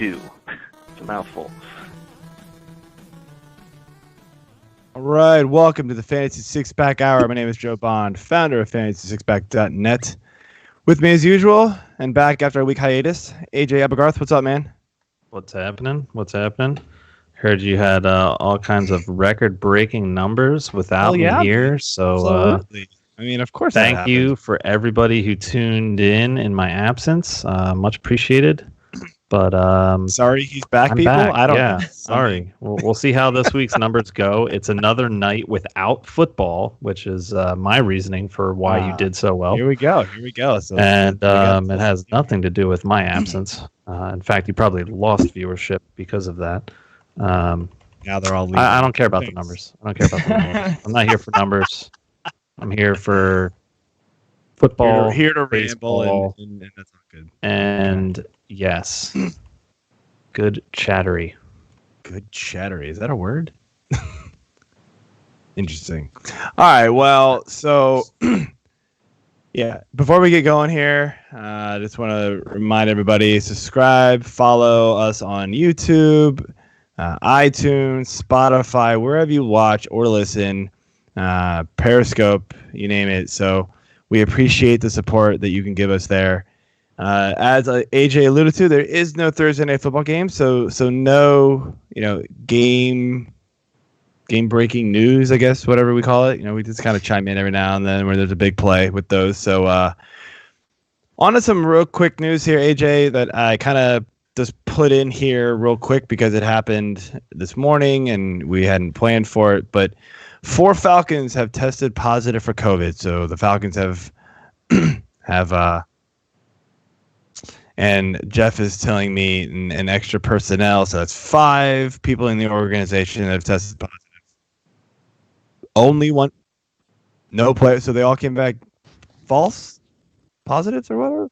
chew. It's a mouthful. All right, welcome to the Fantasy Six Pack Hour. My name is Joe Bond, founder of FantasySixPack.net. With me as usual, and back after a week hiatus, AJ Applegarth. What's up, man? What's happening? Heard you had all kinds of record-breaking numbers without me here. So, absolutely. I mean, of course. Thank you for everybody who tuned in my absence. Much appreciated. But sorry, he's back. I'm people. back. I don't. Yeah, sorry. We'll see how this week's numbers go. It's another night without football, which is my reasoning for why you did so well. Here we go. So, and it has nothing to do with my absence. In fact, you probably lost viewership because of that. Now they're all leaving. I don't care about the numbers. I'm not here for numbers. I'm here for football. Here to baseball, ramble, and that's not good. And yes, good chattery. Good chattery. Is that a word? Interesting. All right. Well, so yeah. Before we get going here, I just want to remind everybody: subscribe, follow us on YouTube, iTunes, Spotify, wherever you watch or listen. Periscope, you name it. So we appreciate the support that you can give us there. As AJ alluded to, there is no Thursday night football game, so no, game breaking news, I guess, whatever we call it. We just kind of chime in every now and then where there's a big play with those. So on to some real quick news here, AJ, that I kind of just put in here real quick because it happened this morning and we hadn't planned for it, but 4 Falcons have tested positive for COVID. So the Falcons have and Jeff is telling me an extra personnel. So that's 5 people in the organization that have tested positive. Only one, no player. So they all came back false positives or whatever.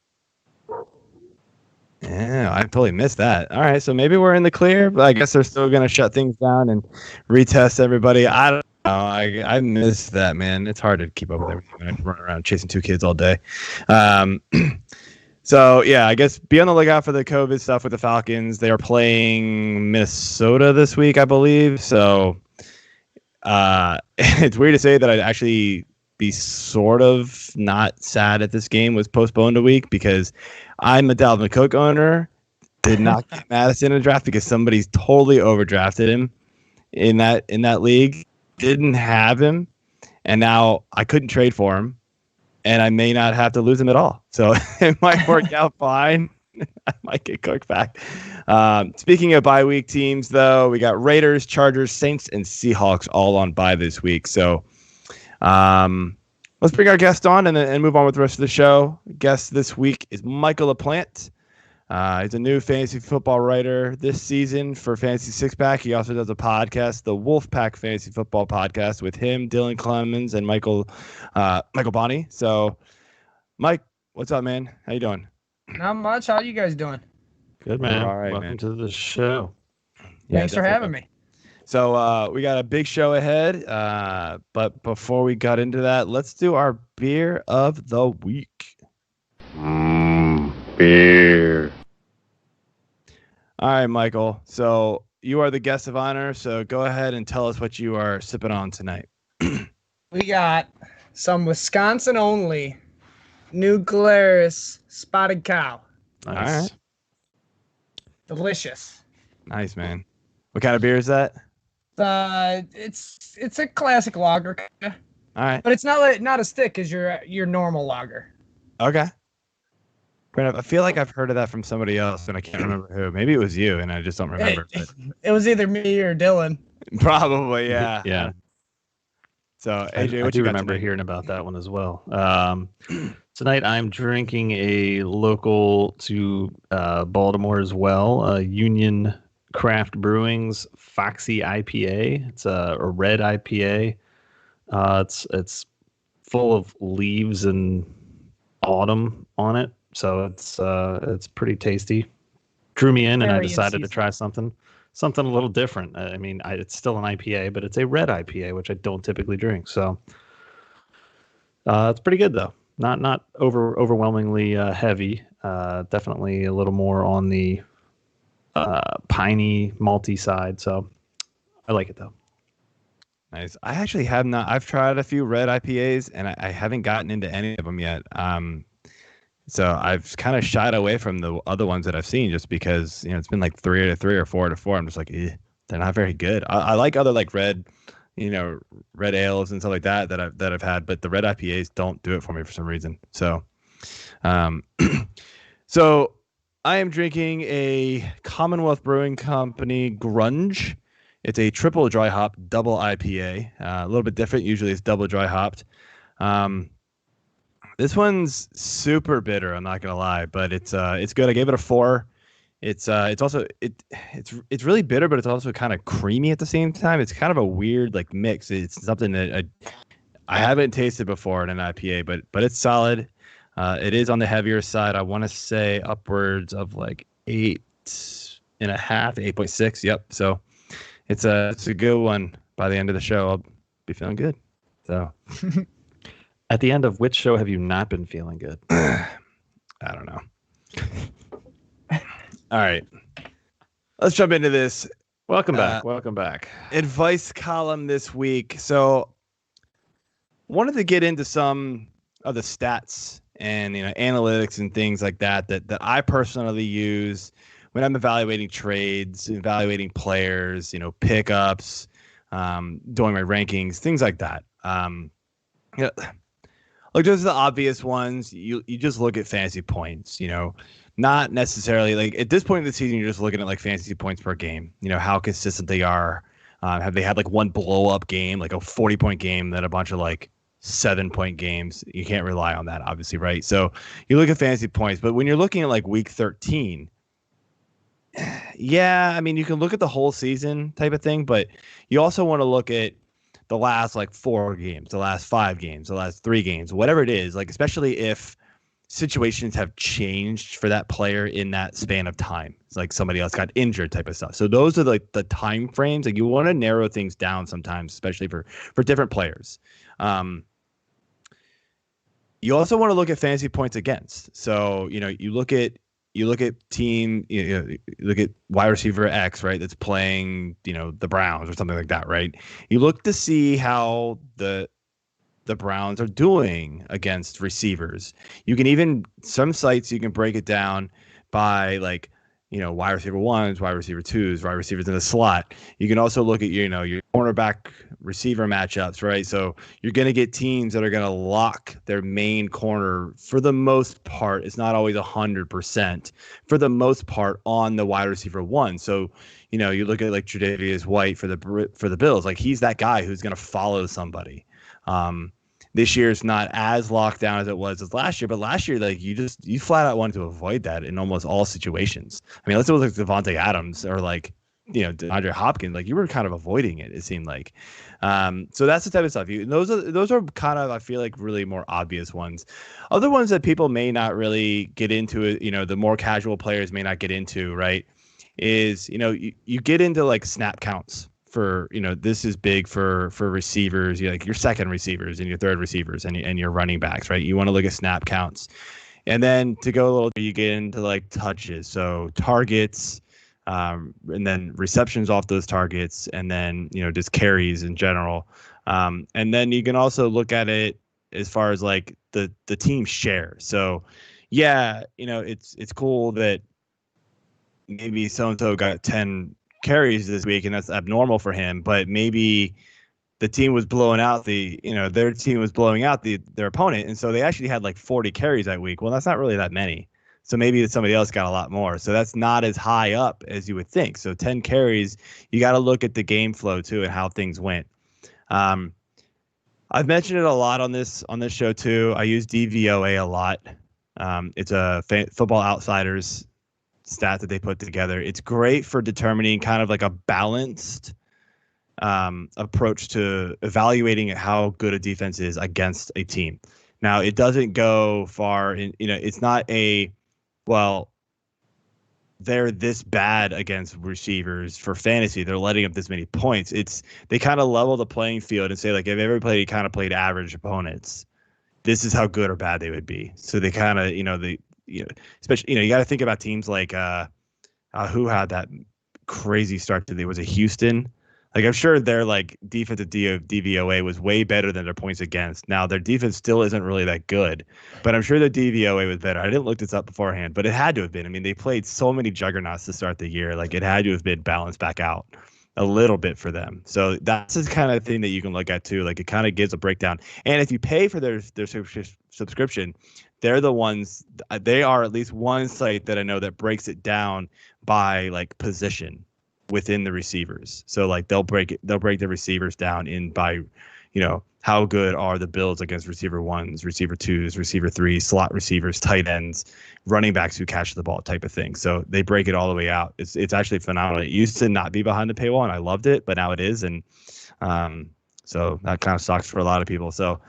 Yeah, I totally missed that. All right, so maybe we're in the clear, but I guess they're still going to shut things down and retest everybody. I don't know. I miss that, man. It's hard to keep up with everything when I run around chasing 2 kids all day. So, yeah, I guess be on the lookout for the COVID stuff with the Falcons. They are playing Minnesota this week, I believe. So it's weird to say that I'd actually be sort of not sad if this game was postponed a week because I'm a Dalvin Cook owner. Did not get Madison in a draft because somebody's totally overdrafted him in that league. Didn't have him, and now I couldn't trade for him, and I may not have to lose him at all. So it might work out fine. I might get Cook back. Speaking of bye week teams, though, we got Raiders, Chargers, Saints, and Seahawks all on bye this week. So let's bring our guest on and move on with the rest of the show. Guest this week is Michael LaPlante. He's a new fantasy football writer this season for Fantasy Six Pack. He also does a podcast, the Wolfpack Fantasy Football Podcast, with him, Dylan Clemens, and Michael Bonney. So, Mike, what's up, man? How you doing? Not much. How you guys doing? Good, man. All right, Welcome to the show. Thanks for having me. So we got a big show ahead, but before we got into that, let's do our beer of the week. Beer. All right, Michael. So you are the guest of honor, so go ahead and tell us what you are sipping on tonight. We got some Wisconsin only New Glarus Spotted Cow. Nice. All right. Delicious. Nice, man. What kind of beer is that? It's a classic lager, All right. but it's not as thick as your normal lager. Okay. Fair enough. I feel like I've heard of that from somebody else, and I can't remember who. Maybe it was you, and I just don't remember. It was either me or Dylan. Probably, yeah. Yeah. So, AJ, I what do you got remember tonight? hearing about that one as well. Tonight I'm drinking a local to Baltimore as well, Union Craft Brewing's Foxy IPA. It's a red IPA. It's full of leaves and autumn on it, so it's pretty tasty. Drew me in, and I decided to try something a little different. I mean, it's still an IPA, but it's a red IPA, which I don't typically drink. So it's pretty good though. Not overwhelmingly heavy. Definitely a little more on the piney, malty side. So I like it though. Nice. I actually have not. I've tried a few red IPAs, and I haven't gotten into any of them yet. So I've kind of shied away from the other ones that I've seen, just because it's been like 3 out of 3 or 4 out of 4. I'm just like, they're not very good. I like other like red, red ales and stuff like that I've had, but the red IPAs don't do it for me for some reason. So, so I am drinking a Commonwealth Brewing Company Grunge. It's a triple dry hop double IPA. A little bit different. Usually it's double dry hopped. This one's super bitter. I'm not gonna lie, but it's good. I gave it a 4. It's also it's really bitter, but it's also kind of creamy at the same time. It's kind of a weird like mix. It's something that I haven't tasted before in an IPA, but it's solid. It is on the heavier side. I want to say upwards of like 8.5, 8.6. Yep. So it's a good one. By the end of the show, I'll be feeling good. So at the end of which show have you not been feeling good? I don't know. All right, let's jump into this. Welcome back. Welcome back. Advice column this week. So wanted to get into some of the stats and analytics and things like that I personally use when I'm evaluating trades, evaluating players, pickups, doing my rankings, things like that. Like those are the obvious ones. You just look at fantasy points, not necessarily like at this point in the season, you're just looking at like fantasy points per game, how consistent they are. Have they had like one blow up game, like a 40-point game, then a bunch of like 7-point games? You can't rely on that, obviously, right? So you look at fantasy points, but when you're looking at like week 13, yeah, I mean, you can look at the whole season type of thing, but you also want to look at the last like 4 games, the last 5 games, the last 3 games, whatever it is, like especially if situations have changed for that player in that span of time. It's like somebody else got injured type of stuff. So those are like the time frames. Like you want to narrow things down sometimes, especially for different players. You also want to look at fantasy points against. So, you look at team, you look at wide receiver X, right? That's playing, the Browns or something like that, right? You look to see how the Browns are doing against receivers. You can even, some sites you can break it down by like, wide receiver 1s, wide receiver 2s, wide receivers in the slot. You can also look at, your cornerback receiver matchups, right? So you're going to get teams that are going to lock their main corner for the most part. It's not always 100%, for the most part, on the wide receiver 1. So, you look at like Tre'Davious White for the Bills, like he's that guy who's going to follow somebody. This year is not as locked down as it was as last year, but last year, like you flat out wanted to avoid that in almost all situations. I mean, let's look like Devontae Adams or like, DeAndre Hopkins, like you were kind of avoiding it seemed like. So that's the type of stuff. Those are kind of, I feel like, really more obvious ones. Other ones that people may not really get into, the more casual players may not get into, right, is, you get into like snap counts. For this is big for receivers, like your second receivers and your third receivers and your running backs, right? You want to look at snap counts, and then to go a little, you get into like touches, so targets, and then receptions off those targets, and then just carries in general, and then you can also look at it as far as like the team share. So yeah, it's cool that maybe so and so got 10 carries this week, and that's abnormal for him, but maybe the team was blowing out their team was blowing out their opponent, and so they actually had like 40 carries that week. Well, that's not really that many, so maybe somebody else got a lot more, so that's not as high up as you would think. So 10 carries, you got to look at the game flow too and how things went. I've mentioned it a lot on this show too. I use DVOA a lot. It's a Football Outsiders stat that they put together. It's great for determining kind of like a balanced approach to evaluating how good a defense is against a team. Now, it doesn't go far in, it's not they're this bad against receivers for fantasy, they're letting up this many points. They kind of level the playing field and say, like, if everybody kind of played average opponents, this is how good or bad they would be. So they kind of, especially, you got to think about teams like Who had that crazy start to the? Was it Houston? Like, I'm sure their like defensive DVOA was way better than their points against. Now their defense still isn't really that good, but I'm sure their DVOA was better. I didn't look this up beforehand, but it had to have been. I mean, they played so many juggernauts to start the year. Like, it had to have been balanced back out a little bit for them. So that's the kind of thing that you can look at too. Like, it kind of gives a breakdown. And if you pay for their subscription, they're the ones. They are at least one site that I know that breaks it down by like position within the receivers. So like they'll break the receivers down in by, how good are the builds against receiver ones, receiver twos, receiver threes, slot receivers, tight ends, running backs who catch the ball type of thing. So they break it all the way out. It's actually phenomenal. It used to not be behind the paywall and I loved it, but now it is. And so that kind of sucks for a lot of people. So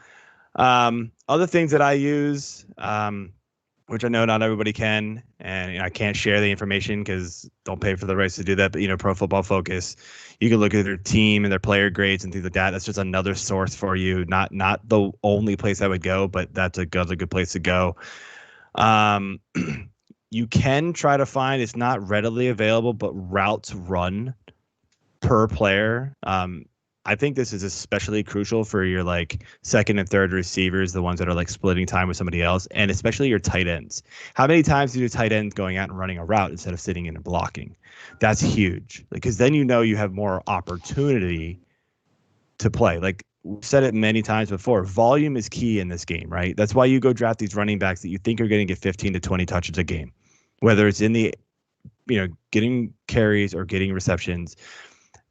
other things that I use, which I know not everybody can, and I can't share the information because don't pay for the rights to do that. But Pro Football Focus, you can look at their team and their player grades and things like that. That's just another source for you. Not the only place I would go, but that's a good place to go. You can try to find, it's not readily available, but routes run per player. I think this is especially crucial for your like second and third receivers, the ones that are like splitting time with somebody else, and especially your tight ends. How many times do your tight ends going out and running a route instead of sitting in and blocking? That's huge, because then you have more opportunity to play. Like we've said it many times before, volume is key in this game, right? That's why you go draft these running backs that you think are going to get 15 to 20 touches a game, whether it's in the, getting carries or getting receptions.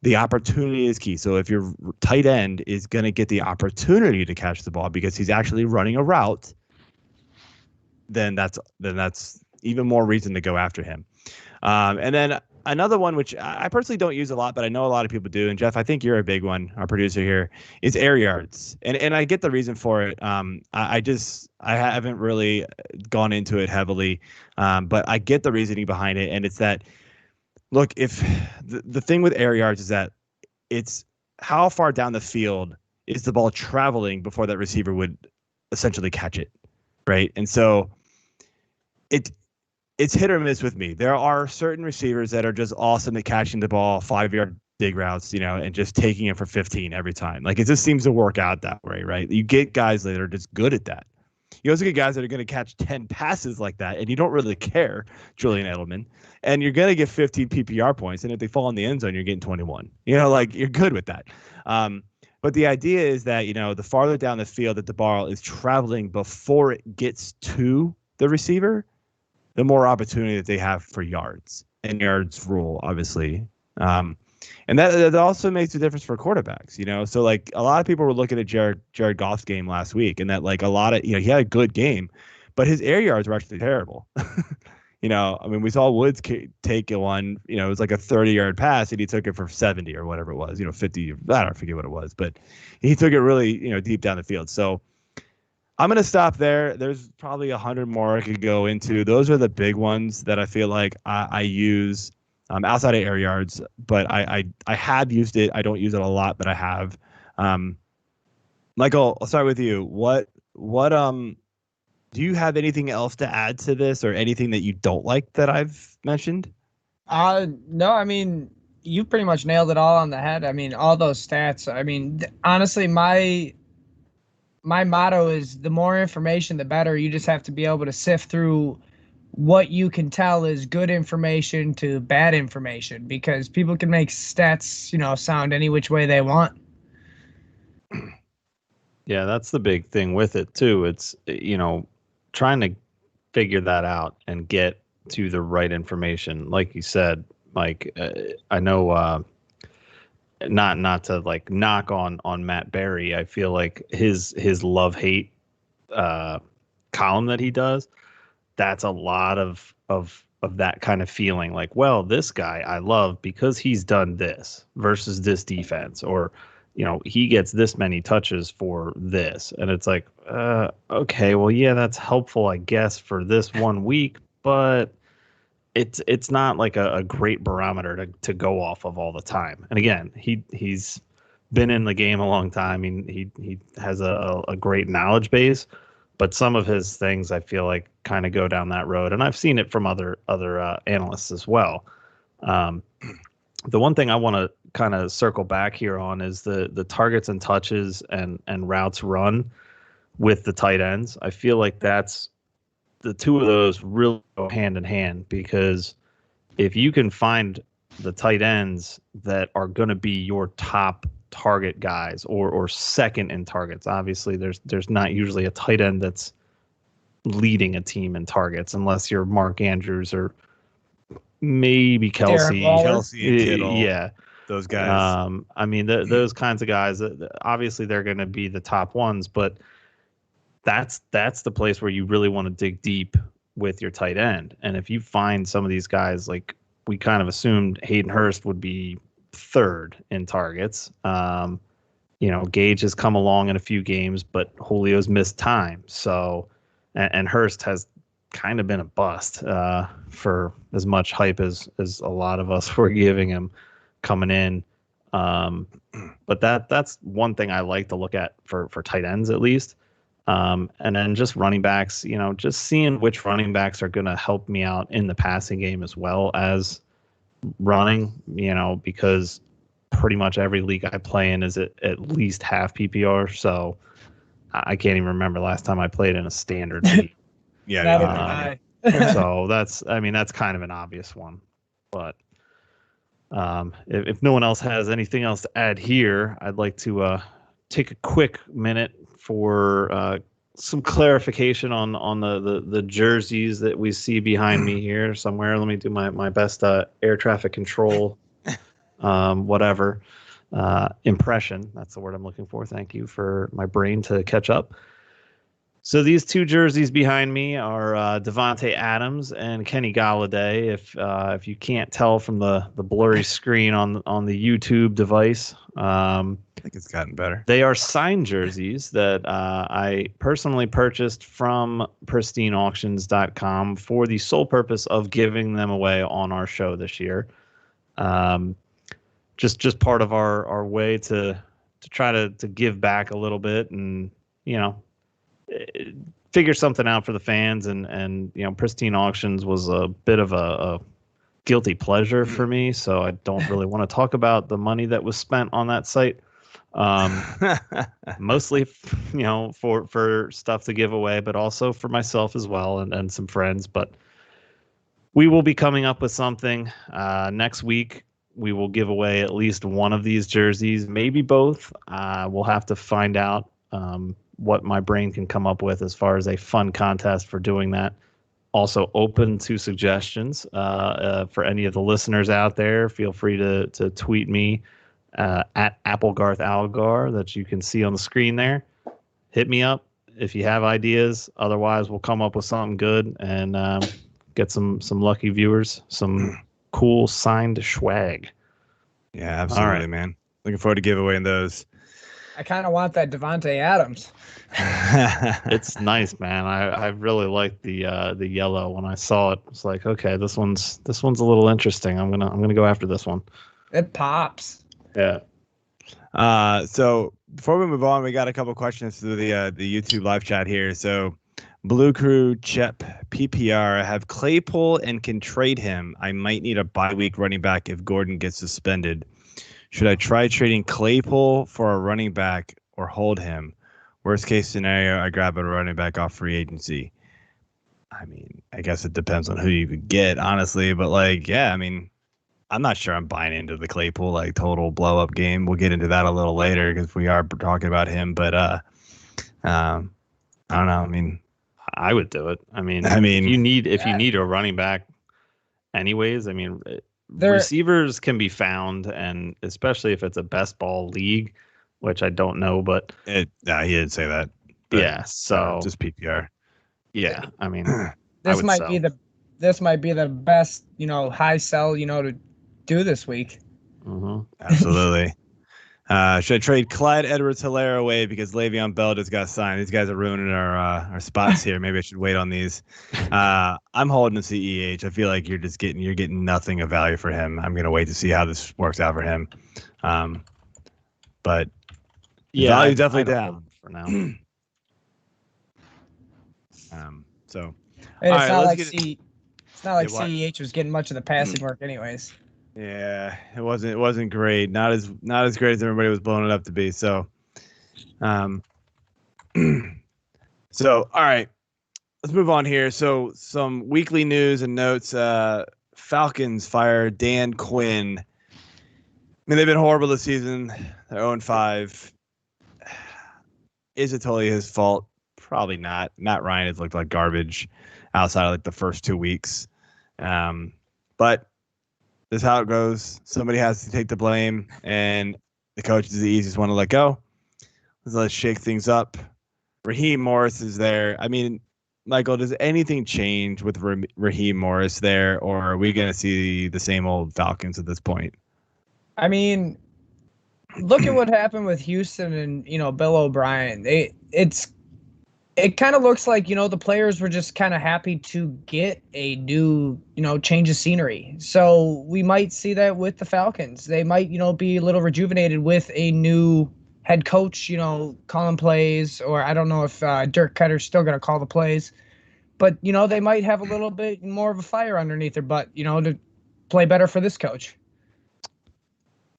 The opportunity is key. So if your tight end is going to get the opportunity to catch the ball because he's actually running a route, then that's even more reason to go after him. And then another one, which I personally don't use a lot, but I know a lot of people do. And Jeff, I think you're a big one, our producer here, is air yards. And I get the reason for it. I haven't really gone into it heavily, but I get the reasoning behind it. And it's that, look, if the thing with air yards is that it's how far down the field is the ball traveling before that receiver would essentially catch it, right? And so it's hit or miss with me. There are certain receivers that are just awesome at catching the ball 5-yard dig routes, and just taking it for 15 every time. Like, it just seems to work out that way, right? You get guys that are just good at that. You also get guys that are going to catch 10 passes like that, and you don't really care, Julian Edelman, and you're going to get 15 PPR points, and if they fall in the end zone, you're getting 21. Like, you're good with that. But the idea is that, the farther down the field that the ball is traveling before it gets to the receiver, the more opportunity that they have for yards, and yards rule, obviously. And that also makes a difference for quarterbacks, So, like, a lot of people were looking at Jared Goff's game last week, and that, like, a lot of, he had a good game, but his air yards were actually terrible. I mean, we saw Woods take one, it was like a 30-yard pass, and he took it for 70 or whatever it was, 50, I don't forget what it was, but he took it really, deep down the field. So I'm going to stop there. There's probably 100 more I could go into. Those are the big ones that I feel like I use outside of air yards, but I have used it. I don't use it a lot, but I have. Michael, I'll start with you. What do you have anything else to add to this, or anything that you don't like that I've mentioned? No, I mean, you pretty much nailed it all on the head. I mean, all those stats. I mean, honestly, my motto is the more information, the better. You just have to be able to sift through what you can tell is good information to bad information, because people can make stats, sound any which way they want. Yeah, that's the big thing with it too. It's, trying to figure that out and get to the right information. Like you said, Mike, I know, not to like knock on Matt Berry. I feel like his love-hate column that he does, that's a lot of that kind of feeling, like, well, this guy I love because he's done this versus this defense, or he gets this many touches for this, and it's like, okay, well, yeah, that's helpful, I guess, for this 1 week, but it's not like a great barometer to go off of all the time. And again, he's been in the game a long time. I mean, he has a great knowledge base, but some of his things I feel like kind of go down that road, and I've seen it from other analysts as well. The one thing I want to kind of circle back here on is the targets and touches and routes run with the tight ends. I feel like that's the two of those really go hand in hand, because if you can find the tight ends that are going to be your top target guys or second in targets, obviously there's not usually a tight end that's leading a team in targets unless you're Mark Andrews or maybe Kelsey. Kelsey and Kittle. Yeah. Those guys. I mean, those kinds of guys, obviously they're going to be the top ones, but that's the place where you really want to dig deep with your tight end. And if you find some of these guys, like we kind of assumed Hayden Hurst would be third in targets. Gage has come along in a few games, but Julio's missed time. So, and Hurst has kind of been a bust for as much hype as a lot of us were giving him coming in. But that's one thing I like to look at for tight ends at least. And then just running backs, just seeing which running backs are going to help me out in the passing game as well as running, because pretty much every league I play in is at least half PPR. So I can't even remember last time I played in a standard league. Yeah. So that's kind of an obvious one. But if no one else has anything else to add here, I'd like to take a quick minute for some clarification on the jerseys that we see behind me here somewhere. Let me do my best air traffic control impression. That's the word I'm looking for. Thank you for my brain to catch up. So these two jerseys behind me are Devontae Adams and Kenny Galladay. If you can't tell from the blurry screen on the YouTube device, I think it's gotten better. They are signed jerseys that I personally purchased from pristineauctions.com for the sole purpose of giving them away on our show this year. Just part of our way to try to give back a little bit and figure something out for the fans, and Pristine Auctions was a bit of a guilty pleasure for me, so I don't really want to talk about the money that was spent on that site. Mostly for stuff to give away, but also for myself as well and some friends. But we will be coming up with something next week. We will give away at least one of these jerseys, maybe both. We'll have to find out what my brain can come up with as far as a fun contest for doing that. Also open to suggestions for any of the listeners out there. Feel free to tweet me at Applegarth Algar that you can see on the screen there. Hit me up if you have ideas. Otherwise, we'll come up with something good and get some lucky viewers some cool signed swag. Yeah, absolutely, right, man. Looking forward to giveawaying those. I kind of want that Devontae Adams. It's nice, man. I really like the yellow. When I saw it, it's like, okay, this one's a little interesting. I'm gonna go after this one. It pops. Yeah. So before we move on, we got a couple questions through the YouTube live chat here. So Blue Crew Chep PPR, I have Claypool and can trade him. I might need a bye week running back if Gordon gets suspended. Should I try trading Claypool for a running back or hold him? Worst case scenario, I grab a running back off free agency. I mean, I guess it depends on who you could get, honestly. But I'm not sure I'm buying into the Claypool total blow up game. We'll get into that a little later because we are talking about him. But I don't know. I mean, I would do it. I mean, if you need a running back, anyways. I mean, receivers can be found, and especially if it's a best ball league, which I don't know, but he didn't say that. Yeah, so just PPR. Yeah, I mean, this might be the best high sell to do this week. Mm-hmm. Absolutely. Should I trade Clyde Edwards-Helaire away because Le'Veon Bell just got signed? These guys are ruining our spots here. Maybe I should wait on these. I'm holding the CEH. I feel like you're getting nothing of value for him. I'm gonna wait to see how this works out for him. But yeah, value definitely down for now. So it's not like CEH was getting much of the passing work, anyways. Yeah, it wasn't great. Not as great as everybody was blowing it up to be. So, so all right, let's move on here. So some weekly news and notes. Falcons fire Dan Quinn. I mean, they've been horrible this season. They're 0-5. Is it totally his fault? Probably not. Matt Ryan has looked like garbage outside of like the first 2 weeks. But this is how it goes. Somebody has to take the blame, and the coach is the easiest one to let go. Let's shake things up. Raheem Morris is there. I mean, Michael, does anything change with Raheem Morris there, or are we going to see the same old Falcons at this point? I mean, look at what happened with Houston and, Bill O'Brien. It kind of looks like, the players were just kind of happy to get a new, change of scenery. So we might see that with the Falcons. They might, be a little rejuvenated with a new head coach, calling plays, or I don't know if Dirk Cutter's still going to call the plays, but, they might have a little bit more of a fire underneath their butt, to play better for this coach.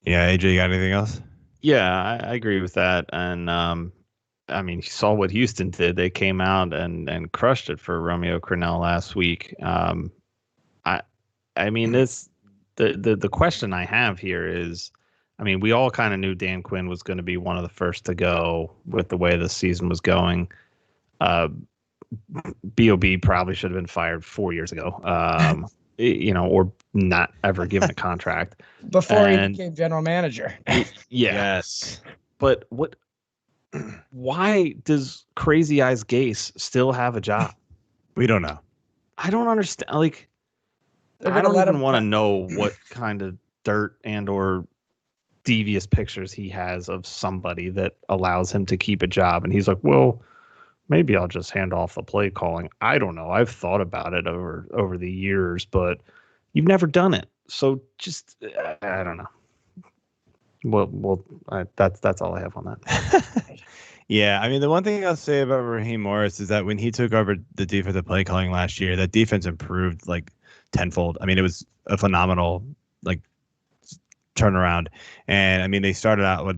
Yeah, AJ, you got anything else? Yeah, I agree with that. And I mean, you saw what Houston did. They came out and crushed it for Romeo Crennel last week. I mean, the question I have here is, I mean, we all kind of knew Dan Quinn was going to be one of the first to go with the way the season was going. B.O.B. probably should have been fired 4 years ago, or not ever given a contract. Before he became general manager. Yeah. Yes. But why does Crazy Eyes Gase still have a job? We don't know. I don't understand. Like, I don't even want to know what kind of dirt and or devious pictures he has of somebody that allows him to keep a job. And he's like, well, maybe I'll just hand off the play calling. I don't know. I've thought about it over the years, but you've never done it. So just, I don't know. Well, that's all I have on that. Yeah, I mean, the one thing I'll say about Raheem Morris is that when he took over the defensive play calling last year, that defense improved like tenfold. I mean, it was a phenomenal like turnaround. And I mean, they started out like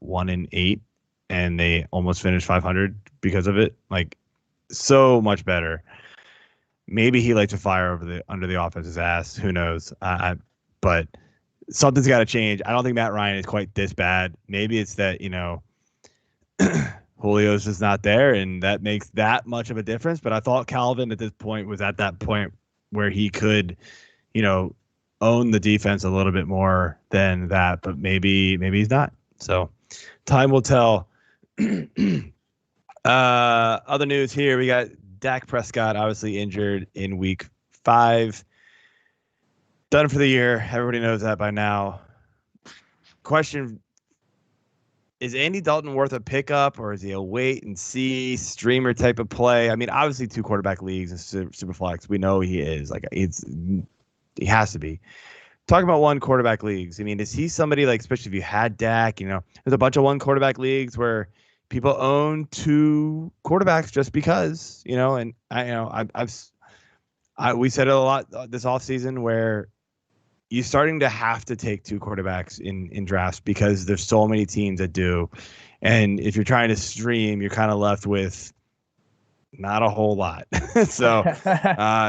1-8, and they almost finished 500 because of it. Like, so much better. Maybe he likes to fire under the offense's ass. Who knows? But something's got to change. I don't think Matt Ryan is quite this bad. Maybe it's that, Julio's just not there, and that makes that much of a difference. But I thought Calvin at this point was at that point where he could, own the defense a little bit more than that. But maybe he's not. So time will tell. Other news here, we got Dak Prescott obviously injured in week 5. Done for the year. Everybody knows that by now. Question: is Andy Dalton worth a pickup, or is he a wait and see streamer type of play? I mean, obviously 2 quarterback leagues and super flex. We know he is. Like, he has to be. Talking about 1 quarterback leagues. I mean, is he somebody like, especially if you had Dak, there's a bunch of 1 quarterback leagues where people own 2 quarterbacks just because, and we said it a lot this offseason where you're starting to have to take 2 quarterbacks in drafts because there's so many teams that do. And if you're trying to stream, you're kind of left with not a whole lot. So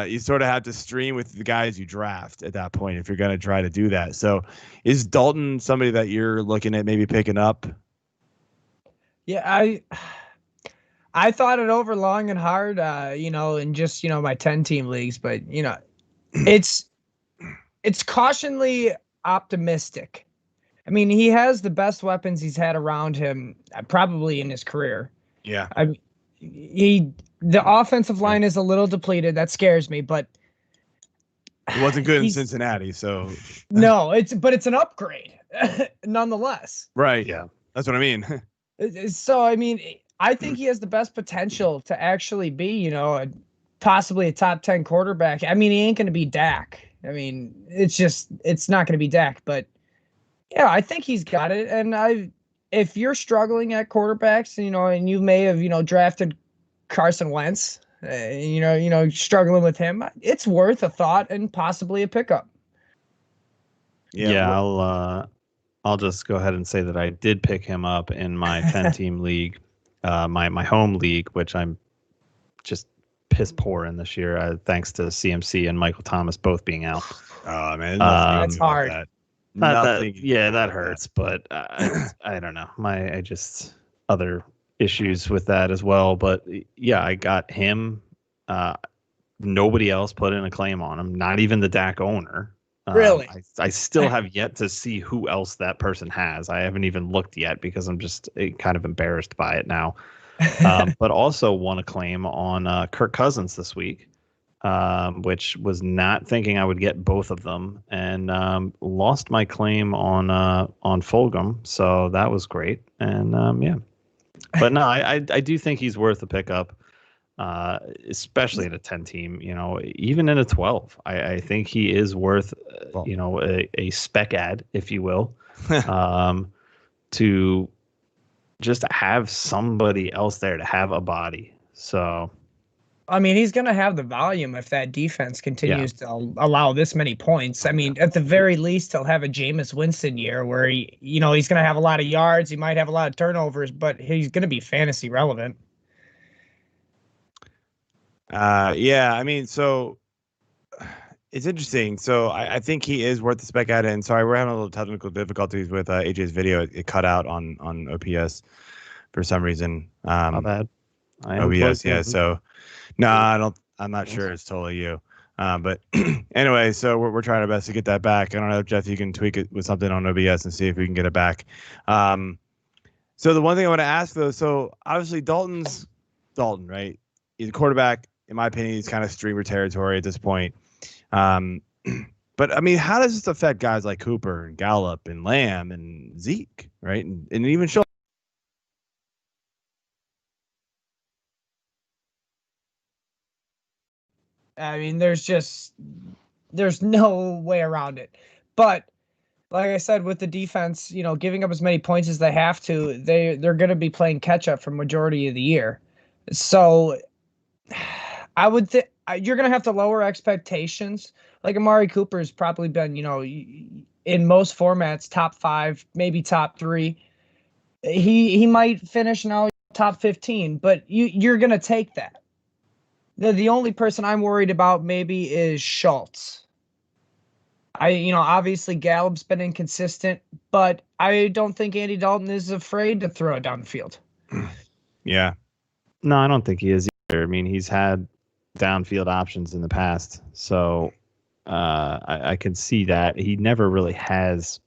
you sort of have to stream with the guys you draft at that point if you're going to try to do that. So is Dalton somebody that you're looking at maybe picking up? Yeah, I thought it over long and hard, in just, my 10-team leagues, but, it's cautionally optimistic. I mean, he has the best weapons he's had around him probably in his career. Yeah. The offensive line is a little depleted. That scares me, but it wasn't good in Cincinnati, so no, it's an upgrade nonetheless. Right. Yeah. That's what I mean. So, I mean, I think he has the best potential to actually be, possibly a top 10 quarterback. I mean, he ain't going to be Dak. I mean, it's not going to be Dak, but yeah, I think he's got it. And if you're struggling at quarterbacks, and you may have, drafted Carson Wentz, struggling with him, it's worth a thought and possibly a pickup. Yeah, I'll just go ahead and say that I did pick him up in my 10-team league, my home league, which I'm just piss poor in this year, thanks to CMC and Michael Thomas both being out. Oh man, That's hard. That hurts, but I don't know. I just other issues with that as well. But yeah, I got him. Nobody else put in a claim on him, not even the Dak owner. Really? I still have yet to see who else that person has. I haven't even looked yet because I'm just kind of embarrassed by it now. But also won a claim on Kirk Cousins this week, which was not thinking I would get both of them, and lost my claim on Fulgham, so that was great. And yeah, but no, I do think he's worth a pickup. Especially in a 10 team, even in a 12, I think he is worth, a spec ad, if you will, to just have somebody else there to have a body. So, I mean, he's going to have the volume if that defense continues to allow this many points. I mean, at the very least, he'll have a Jameis Winston year where he's going to have a lot of yards. He might have a lot of turnovers, but he's going to be fantasy relevant. Yeah, I mean, so it's interesting. So I think he is worth the spec ad. And sorry, we're having a little technical difficulties with AJ's video. It cut out on OPS for some reason. My bad. OBS, yeah. So no, I'm not sure it's totally you. But anyway, so we're trying our best to get that back. I don't know, Jeff, you can tweak it with something on OBS and see if we can get it back. So the one thing I want to ask though, so obviously Dalton, right? He's a quarterback. In my opinion, he's kind of streamer territory at this point. But I mean, how does this affect guys like Cooper and Gallup and Lamb and Zeke, right? And even Schultz? I mean, there's no way around it. But like I said, with the defense, giving up as many points as they have to, they're going to be playing catch up for majority of the year. So I would think you're going to have to lower expectations. Like Amari Cooper has probably been, in most formats, top 5, maybe top 3. He might finish now top 15, but you're going to take that. The only person I'm worried about maybe is Schultz. Obviously Gallup's been inconsistent, but I don't think Andy Dalton is afraid to throw it down the field. Yeah. No, I don't think he is either. I mean, he's had downfield options in the past, so I can see that. He never really has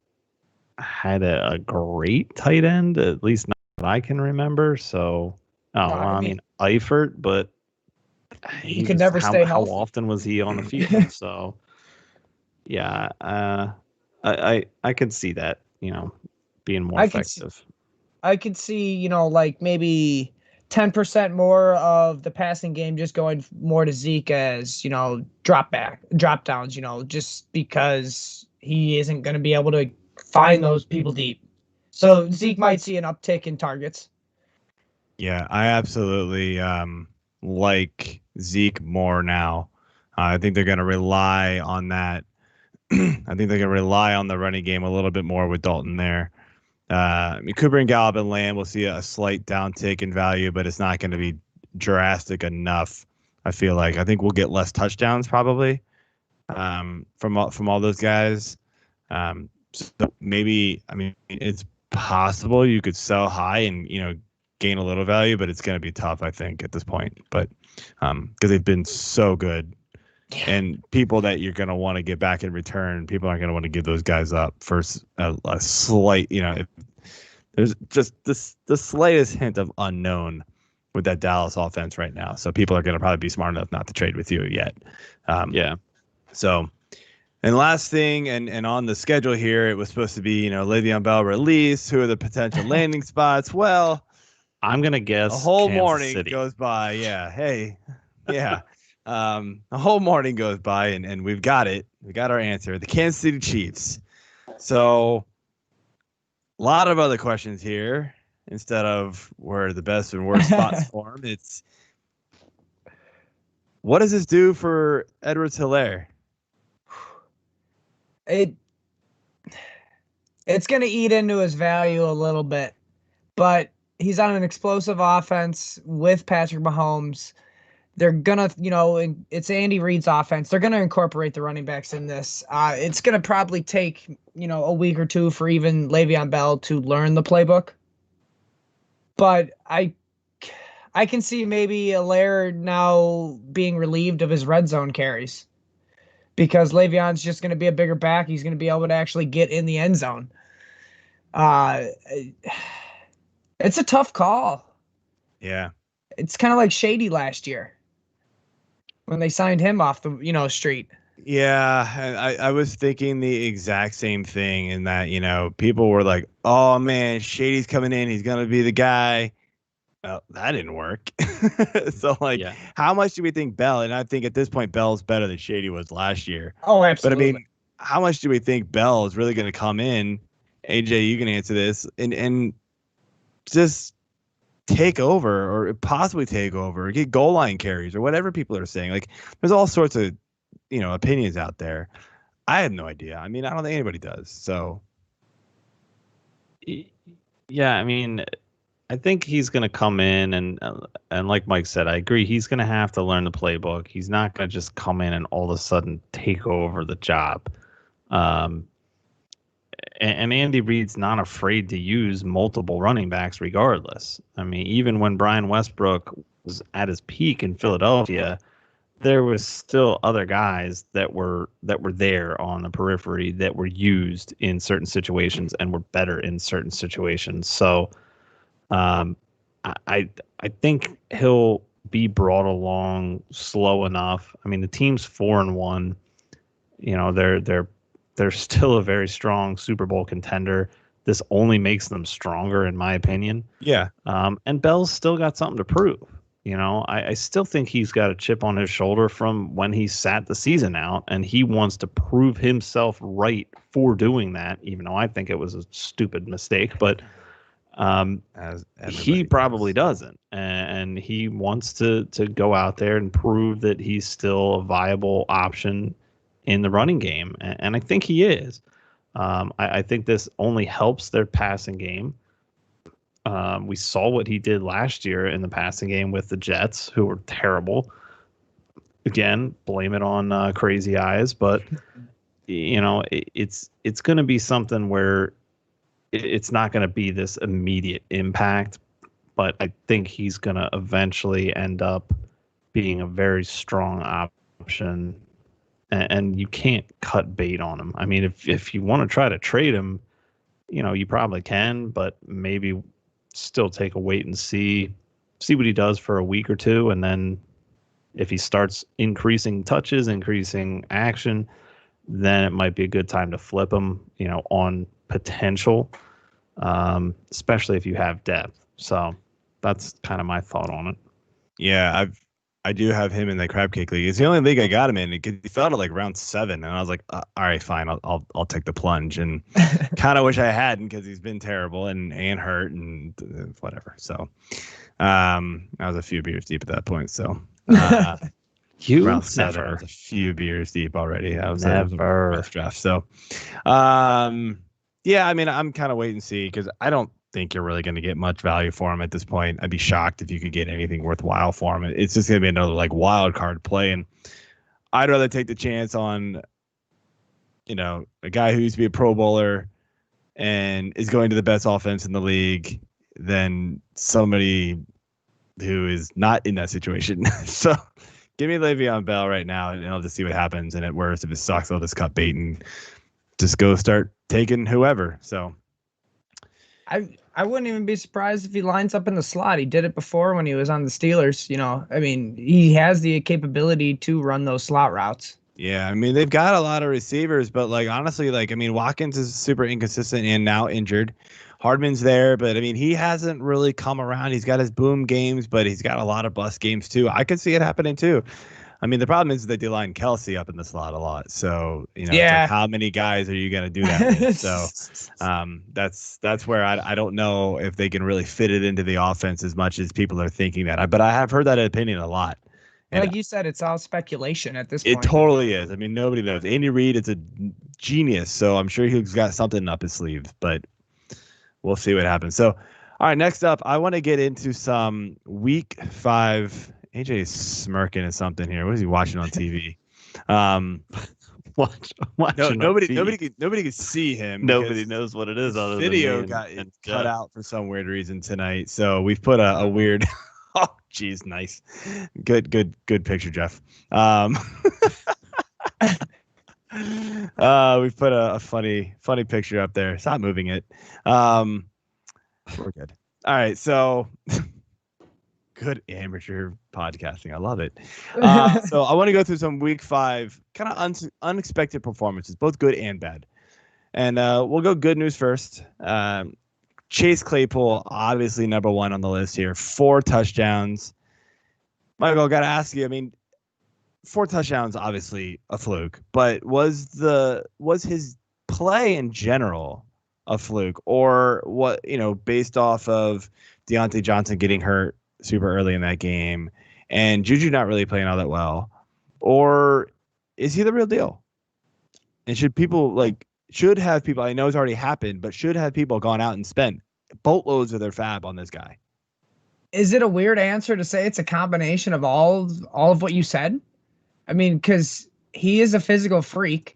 had a great tight end, at least not that I can remember. So, I mean Eifert, but he could never stay healthy. How often was he on the field? So, yeah, I could see that, being more effective. I could see, like maybe 10% more of the passing game just going more to Zeke as, drop downs, just because he isn't going to be able to find those people deep. So Zeke might see an uptick in targets. Yeah, I absolutely like Zeke more now. I think they're going to rely on that. I think they're going to rely on the running game a little bit more with Dalton there. I mean, Cooper and Gallup and Lamb will see a slight downtick in value, but it's not going to be drastic enough. I feel like I think we'll get less touchdowns probably from all those guys. So maybe, I mean, it's possible you could sell high and gain a little value, but it's going to be tough, I think, at this point. But because they've been so good. Yeah. And people that you're going to want to get back in return, people aren't going to want to give those guys up for a slight, if there's just the slightest hint of unknown with that Dallas offense right now. So people are going to probably be smart enough not to trade with you yet. Yeah. So, and last thing, and on the schedule here, it was supposed to be, Le'Veon Bell release. Who are the potential landing spots? Well, I'm going to guess a whole Kansas morning City goes by. Yeah. Hey. Yeah. A whole morning goes by and we've got it. We got our answer. The Kansas City Chiefs. So a lot of other questions here instead of where the best and worst spots for him. It's what does this do for Edwards-Helaire? it's going to eat into his value a little bit, but he's on an explosive offense with Patrick Mahomes. They're going to, it's Andy Reid's offense. They're going to incorporate the running backs in this. It's going to probably take, a week or two for even Le'Veon Bell to learn the playbook. But I can see maybe Allaire now being relieved of his red zone carries because Le'Veon's just going to be a bigger back. He's going to be able to actually get in the end zone. It's a tough call. Yeah. It's kind of like Shady last year when they signed him off the, street. Yeah, and I was thinking the exact same thing in that, people were like, oh, man, Shady's coming in. He's going to be the guy. Well, that didn't work. So, how much do we think Bell? And I think at this point, Bell's better than Shady was last year. Oh, absolutely. But, how much do we think Bell is really going to come in? AJ, you can answer this. And just take over or possibly take over, get goal line carries or whatever people are saying. There's all sorts of, opinions out there. I have no idea. I don't think anybody does. So. Yeah, I think he's going to come in and like Mike said, I agree. He's going to have to learn the playbook. He's not going to just come in and all of a sudden take over the job. And Andy Reid's not afraid to use multiple running backs regardless. Even when Brian Westbrook was at his peak in Philadelphia, there was still other guys that were there on the periphery that were used in certain situations and were better in certain situations. So I think he'll be brought along slow enough. The team's 4-1. They're still a very strong Super Bowl contender. This only makes them stronger, in my opinion. Yeah. And Bell's still got something to prove. I still think he's got a chip on his shoulder from when he sat the season out, and he wants to prove himself right for doing that, even though I think it was a stupid mistake. But he probably doesn't, and he wants to go out there and prove that he's still a viable option in the running game, and I think he is. I think this only helps their passing game. We saw what he did last year in the passing game with the Jets, who were terrible. Again, blame it on crazy eyes, but it's going to be something where it's not going to be this immediate impact, but I think he's going to eventually end up being a very strong option, and you can't cut bait on him. If you want to try to trade him, you probably can, but maybe still take a wait and see what he does for a week or two, and then if he starts increasing touches, increasing action, then it might be a good time to flip him, on potential, especially if you have depth. So that's kind of my thought on it. Yeah, I do have him in the crab cake league. It's the only league I got him in. He fell to round 7, and I was like, all right, fine, I'll take the plunge. And kind of wish I hadn't, because he's been terrible and hurt and whatever. So I was a few beers deep at that point. So round 7, I was a few beers deep already. I was never first draft. So yeah, I'm kind of wait and see, because I don't think you're really going to get much value for him at this point. I'd be shocked if you could get anything worthwhile for him. It's just going to be another wild card play, and I'd rather take the chance on a guy who used to be a Pro Bowler and is going to the best offense in the league than somebody who is not in that situation. So give me Le'Veon Bell right now, and I'll just see what happens. And at worst, if it sucks, I'll just cut bait and just go start taking whoever. So I wouldn't even be surprised if he lines up in the slot. He did it before when he was on the Steelers. He has the capability to run those slot routes. Yeah, they've got a lot of receivers, but honestly, Watkins is super inconsistent and now injured. Hardman's there, but he hasn't really come around. He's got his boom games, but he's got a lot of bust games too. I could see it happening too. The problem is that they line Kelley up in the slot a lot. So, it's how many guys are you going to do that with? So that's where I don't know if they can really fit it into the offense as much as people are thinking that. But I have heard that opinion a lot. And And like you said, it's all speculation at this it point. totally is. I mean, nobody knows. Andy Reid is a genius, so I'm sure he's got something up his sleeve, but we'll see what happens. So, all right, next up, I want to get into some Week 5. AJ is smirking at something here. What is he watching on TV? Nobody could see him. Nobody knows what it is. Other Video than me got cut out for some weird reason tonight, so we've put a weird. Oh, geez, nice, good picture, Jeff. We've put a funny picture up there. Stop moving it. We're good. All right, so good amateur podcasting. I love it. So I want to go through some Week 5 kind of unexpected performances, both good and bad. And we'll go good news first. Chase Claypool, obviously number 1 on the list here. 4 touchdowns. Michael, got to ask you, I mean, 4 touchdowns, obviously a fluke, but was his play in general a fluke, or what, based off of Deontay Johnson getting hurt super early in that game and Juju not really playing all that well, or is he the real deal? And should have people, I know it's already happened, but should have people gone out and spent boatloads of their fab on this guy? Is it a weird answer to say it's a combination of all of what you said? I mean, because he is a physical freak.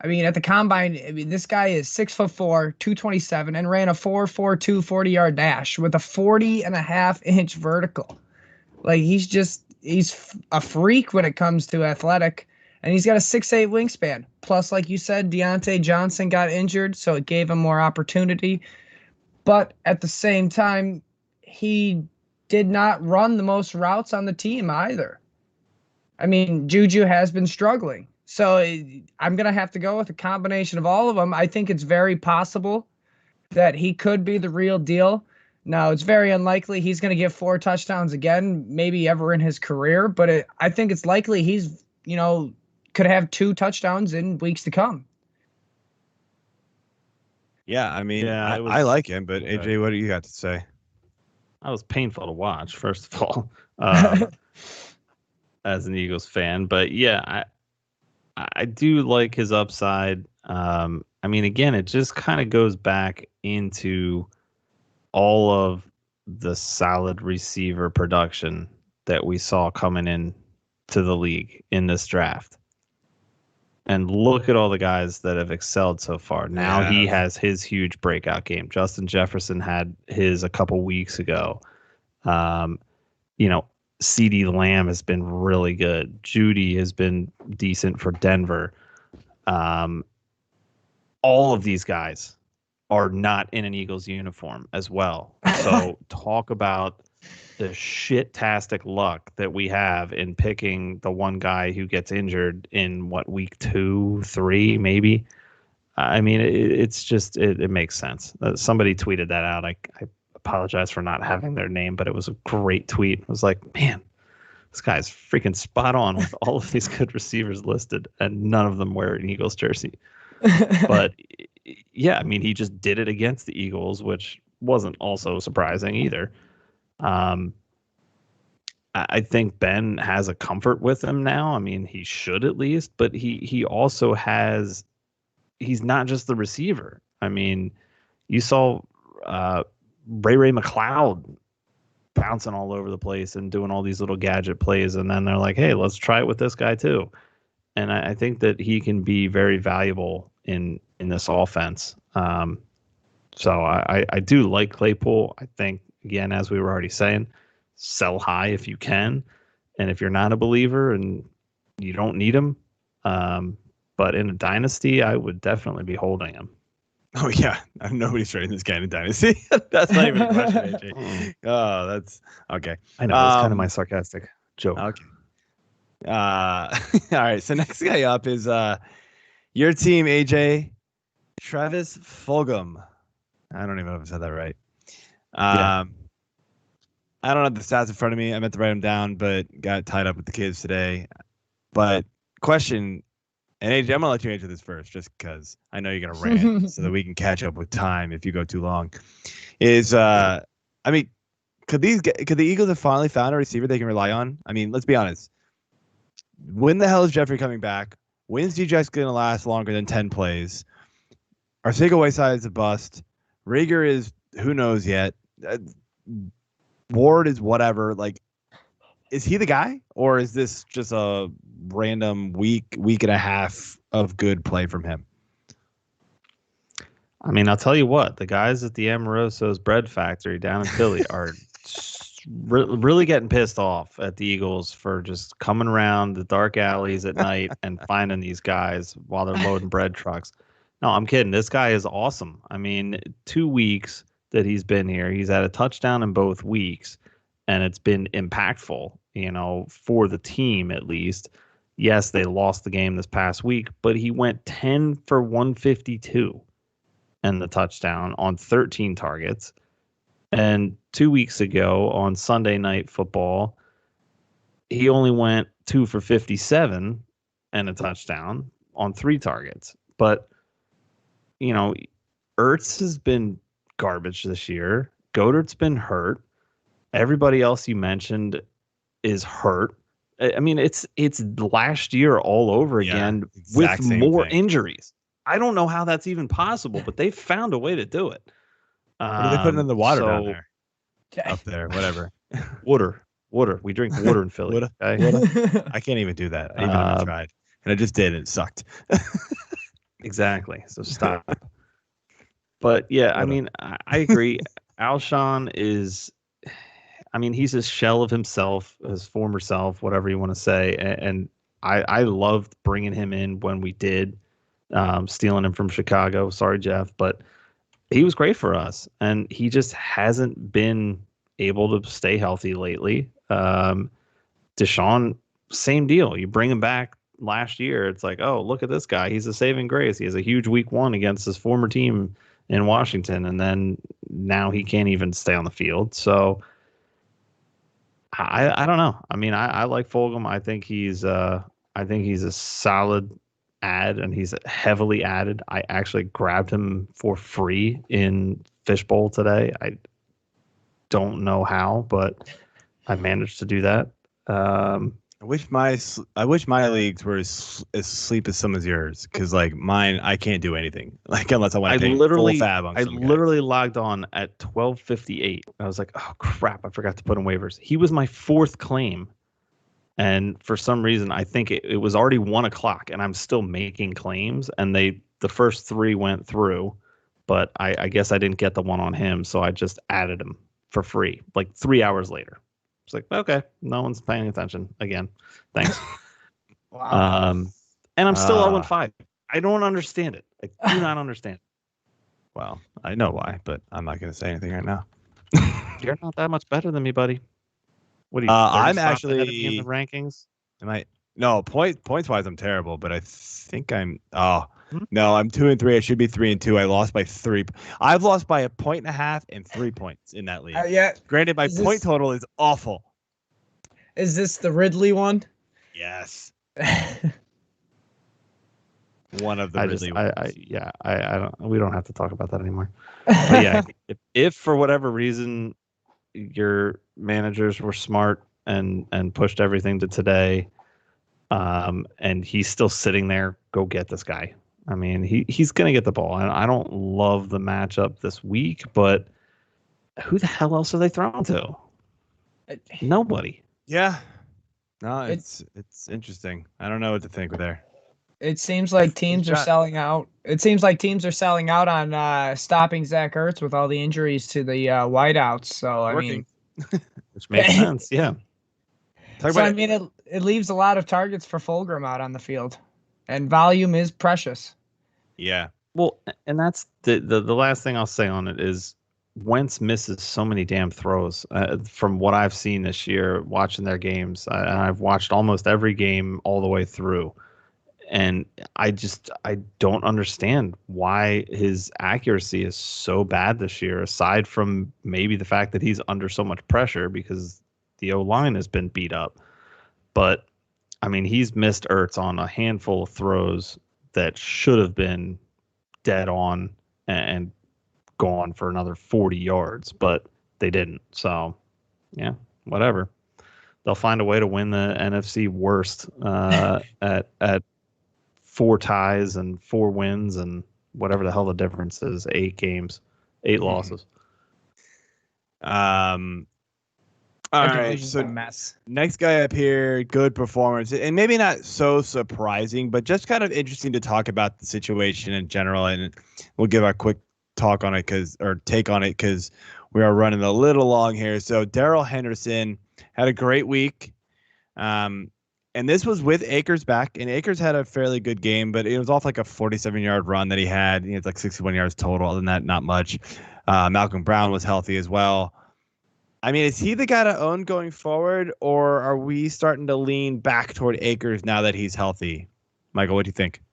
I mean, at the combine, this guy is 6'4", 227, and ran a 4.42 40-yard dash with a 40.5-inch vertical. Like, he's a freak when it comes to athletic, and he's got a 6'8" wingspan. Plus, like you said, Deontay Johnson got injured, so it gave him more opportunity. But at the same time, he did not run the most routes on the team either. I mean, Juju has been struggling. So I'm going to have to go with a combination of all of them. I think it's very possible that he could be the real deal. Now, it's very unlikely he's going to get 4 touchdowns again, maybe ever in his career. But I think it's likely he's, could have 2 touchdowns in weeks to come. Yeah, I mean, I like him, but AJ, what do you got to say? That was painful to watch, first of all, as an Eagles fan. But yeah, I do like his upside. I mean, again, it just kind of goes back into all of the solid receiver production that we saw coming in to the league in this draft. And look at all the guys that have excelled so far. Now he has his huge breakout game. Justin Jefferson had his a couple weeks ago. CeeDee Lamb has been really good. Judy has been decent for Denver. All of these guys are not in an Eagles uniform as well. So talk about the shit-tastic luck that we have in picking the one guy who gets injured in week 2, 3, maybe. I mean, it's just, it makes sense. Somebody tweeted that out. I apologize for not having their name, but it was a great tweet. It was like, man, this guy's freaking spot on with all of these good receivers listed, and none of them wear an Eagles jersey. But yeah, I mean, he just did it against the Eagles, which wasn't also surprising either. I think Ben has a comfort with him now. I mean, he should at least, but he also has, he's not just the receiver. I mean, you saw Ray McLeod bouncing all over the place and doing all these little gadget plays, and then they're like, hey, let's try it with this guy too. And I think that he can be very valuable in this offense. So I do like Claypool. I think, again, as we were already saying, sell high if you can. And if you're not a believer and you don't need him, but in a dynasty, I would definitely be holding him. Oh, yeah. Nobody's trading this guy in a dynasty. That's not even a question, AJ. Oh, that's okay. I know. That's kind of my sarcastic joke. Okay. All right. So next guy up is your team, AJ. Travis Fulgham. I don't even know if I said that right. I don't have the stats in front of me. I meant to write them down, but got tied up with the kids today. But question, and AJ, I'm going to let you answer this first just because I know you're going to rant so that we can catch up with time if you go too long. Is, I mean, could the Eagles have finally found a receiver they can rely on? I mean, let's be honest. when the hell is Jeffrey coming back? When's DJ's going to last longer than 10 plays? Arcega-Whiteside is a bust. Rager is who knows yet. Ward is whatever. Like, is he the guy, or is this just a random week and a half of good play from him? I mean, I'll tell you what, the guys at the Amoroso's Bread Factory down in Philly are really getting pissed off at the Eagles for just coming around the dark alleys at night and finding these guys while they're loading bread trucks. No, I'm kidding. This guy is awesome. I mean, 2 weeks that he's been here, he's had a touchdown in both weeks, and it's been impactful, for the team at least. Yes, they lost the game this past week, but he went 10 for 152 and the touchdown on 13 targets. And 2 weeks ago on Sunday Night Football, he only went 2 for 57 and a touchdown on 3 targets. But, Ertz has been garbage this year. Goddard's been hurt. Everybody else you mentioned is hurt. I mean, it's last year all over again with more injuries. I don't know how that's even possible, but they found a way to do it. What are they putting in the water down there? Up there, whatever. Water. We drink water in Philly. Okay? I can't even do that. I even tried. And I just did, and it sucked. Exactly. So stop. But, yeah, I mean, I agree. Alshon is... I mean, he's a shell of himself, his former self, whatever you want to say. And I loved bringing him in when we did, stealing him from Chicago. Sorry, Jeff. But he was great for us. And he just hasn't been able to stay healthy lately. Deshaun, same deal. You bring him back last year. It's like, oh, look at this guy. He's a saving grace. He has a huge week 1 against his former team in Washington. And then now he can't even stay on the field. So... I don't know. I mean, I like Fulgham. I think he's a solid add, and he's heavily added. I actually grabbed him for free in Fishbowl today. I don't know how, but I managed to do that. I wish my leagues were as sleep as some of yours, because like mine, I can't do anything unless I want to pay full fab on. I literally logged on at 12:58. I was like, oh crap, I forgot to put in waivers. He was my 4th claim, and for some reason, I think it was already 1:00, and I'm still making claims. And the first 3 went through, but I guess I didn't get the one on him, so I just added him for free like 3 hours later. It's like, okay, no one's paying attention again. Thanks. Wow. And I'm still 0-5. I don't understand it. I do not understand. Well, I know why, but I'm not going to say anything right now. You're not that much better than me, buddy. What are you? I'm actually in the rankings. No, points wise, I'm terrible, but I think I'm. No, I'm 2-3. I should be 3-2. I lost by 3. I've lost by 1.5 and 3 points in that league. Yeah. Granted, my point total is awful. Is this the Ridley one? Yes. One of the Ridley ones. I don't. We don't have to talk about that anymore. But yeah, if for whatever reason your managers were smart and pushed everything to today, and he's still sitting there, go get this guy. I mean, he's going to get the ball. And I don't love the matchup this week, but who the hell else are they throwing to? Nobody. Yeah. No, it's interesting. I don't know what to think there. It seems like teams are selling out. It seems like teams are selling out on stopping Zach Ertz with all the injuries to the wideouts. So, I mean, which makes sense. Yeah. It leaves a lot of targets for Fulgham out on the field. And volume is precious. Yeah. Well, and that's the last thing I'll say on it is Wentz misses so many damn throws. From what I've seen this year, watching their games, I've watched almost every game all the way through. And I don't understand why his accuracy is so bad this year, aside from maybe the fact that he's under so much pressure because the O-line has been beat up. But I mean, he's missed Ertz on a handful of throws that should have been dead on and gone for another 40 yards, but they didn't. So, yeah, whatever. they'll find a way to win the NFC worst at 4 ties and 4 wins and whatever the hell the difference is, 8 games, 8 losses. All right, so a mess. Next guy up here, good performance, and maybe not so surprising, but just kind of interesting to talk about the situation in general, and we'll give our quick take on it because we are running a little long here. So Darrell Henderson had a great week, and this was with Akers back, and Akers had a fairly good game, but it was off like a 47-yard run that he had. He had like 61 yards total. Other than that, not much. Malcolm Brown was healthy as well. I mean, is he the guy to own going forward, or are we starting to lean back toward Akers now that he's healthy? Michael, what do you think?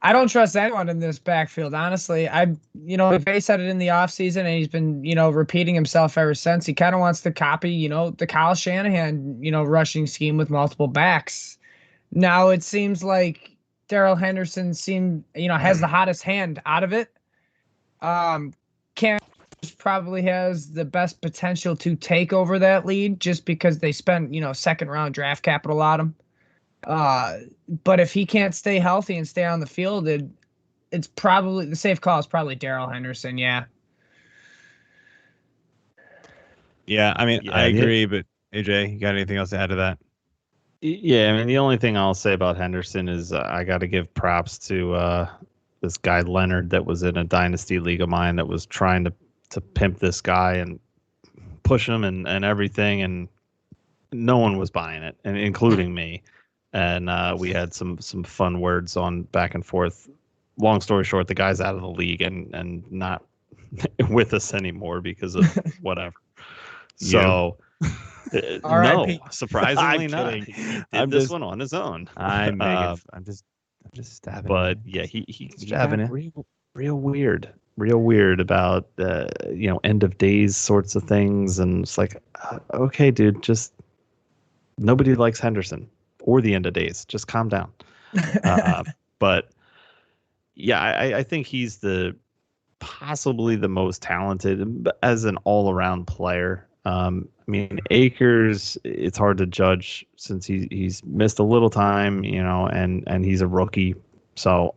I don't trust anyone in this backfield, honestly. McVay said it in the offseason, and he's been, repeating himself ever since. He kind of wants to copy, the Kyle Shanahan, rushing scheme with multiple backs. Now it seems like Darrell Henderson has the hottest hand out of it. Cam probably has the best potential to take over that lead just because they spent, second round draft capital on him. But if he can't stay healthy and stay on the field, it's probably the safe call is probably Darrell Henderson. Yeah. Yeah. I mean, I agree, but AJ, you got anything else to add to that? Yeah. I mean, the only thing I'll say about Henderson is I got to give props to, this guy Leonard that was in a dynasty league of mine that was trying to pimp this guy and push him and everything, and no one was buying it, and including me. And we had some fun words on back and forth. Long story short, the guy's out of the league and not with us anymore because of whatever. So no, surprisingly not. He did this one on his own. I'm just stabbing. But yeah, he's stabbing it. Real weird about end of days sorts of things, and it's like, okay, dude, just nobody likes Henderson or the end of days. Just calm down. But yeah, I think he's possibly the most talented as an all around player. I mean, Akers, it's hard to judge since he's missed a little time, and he's a rookie. So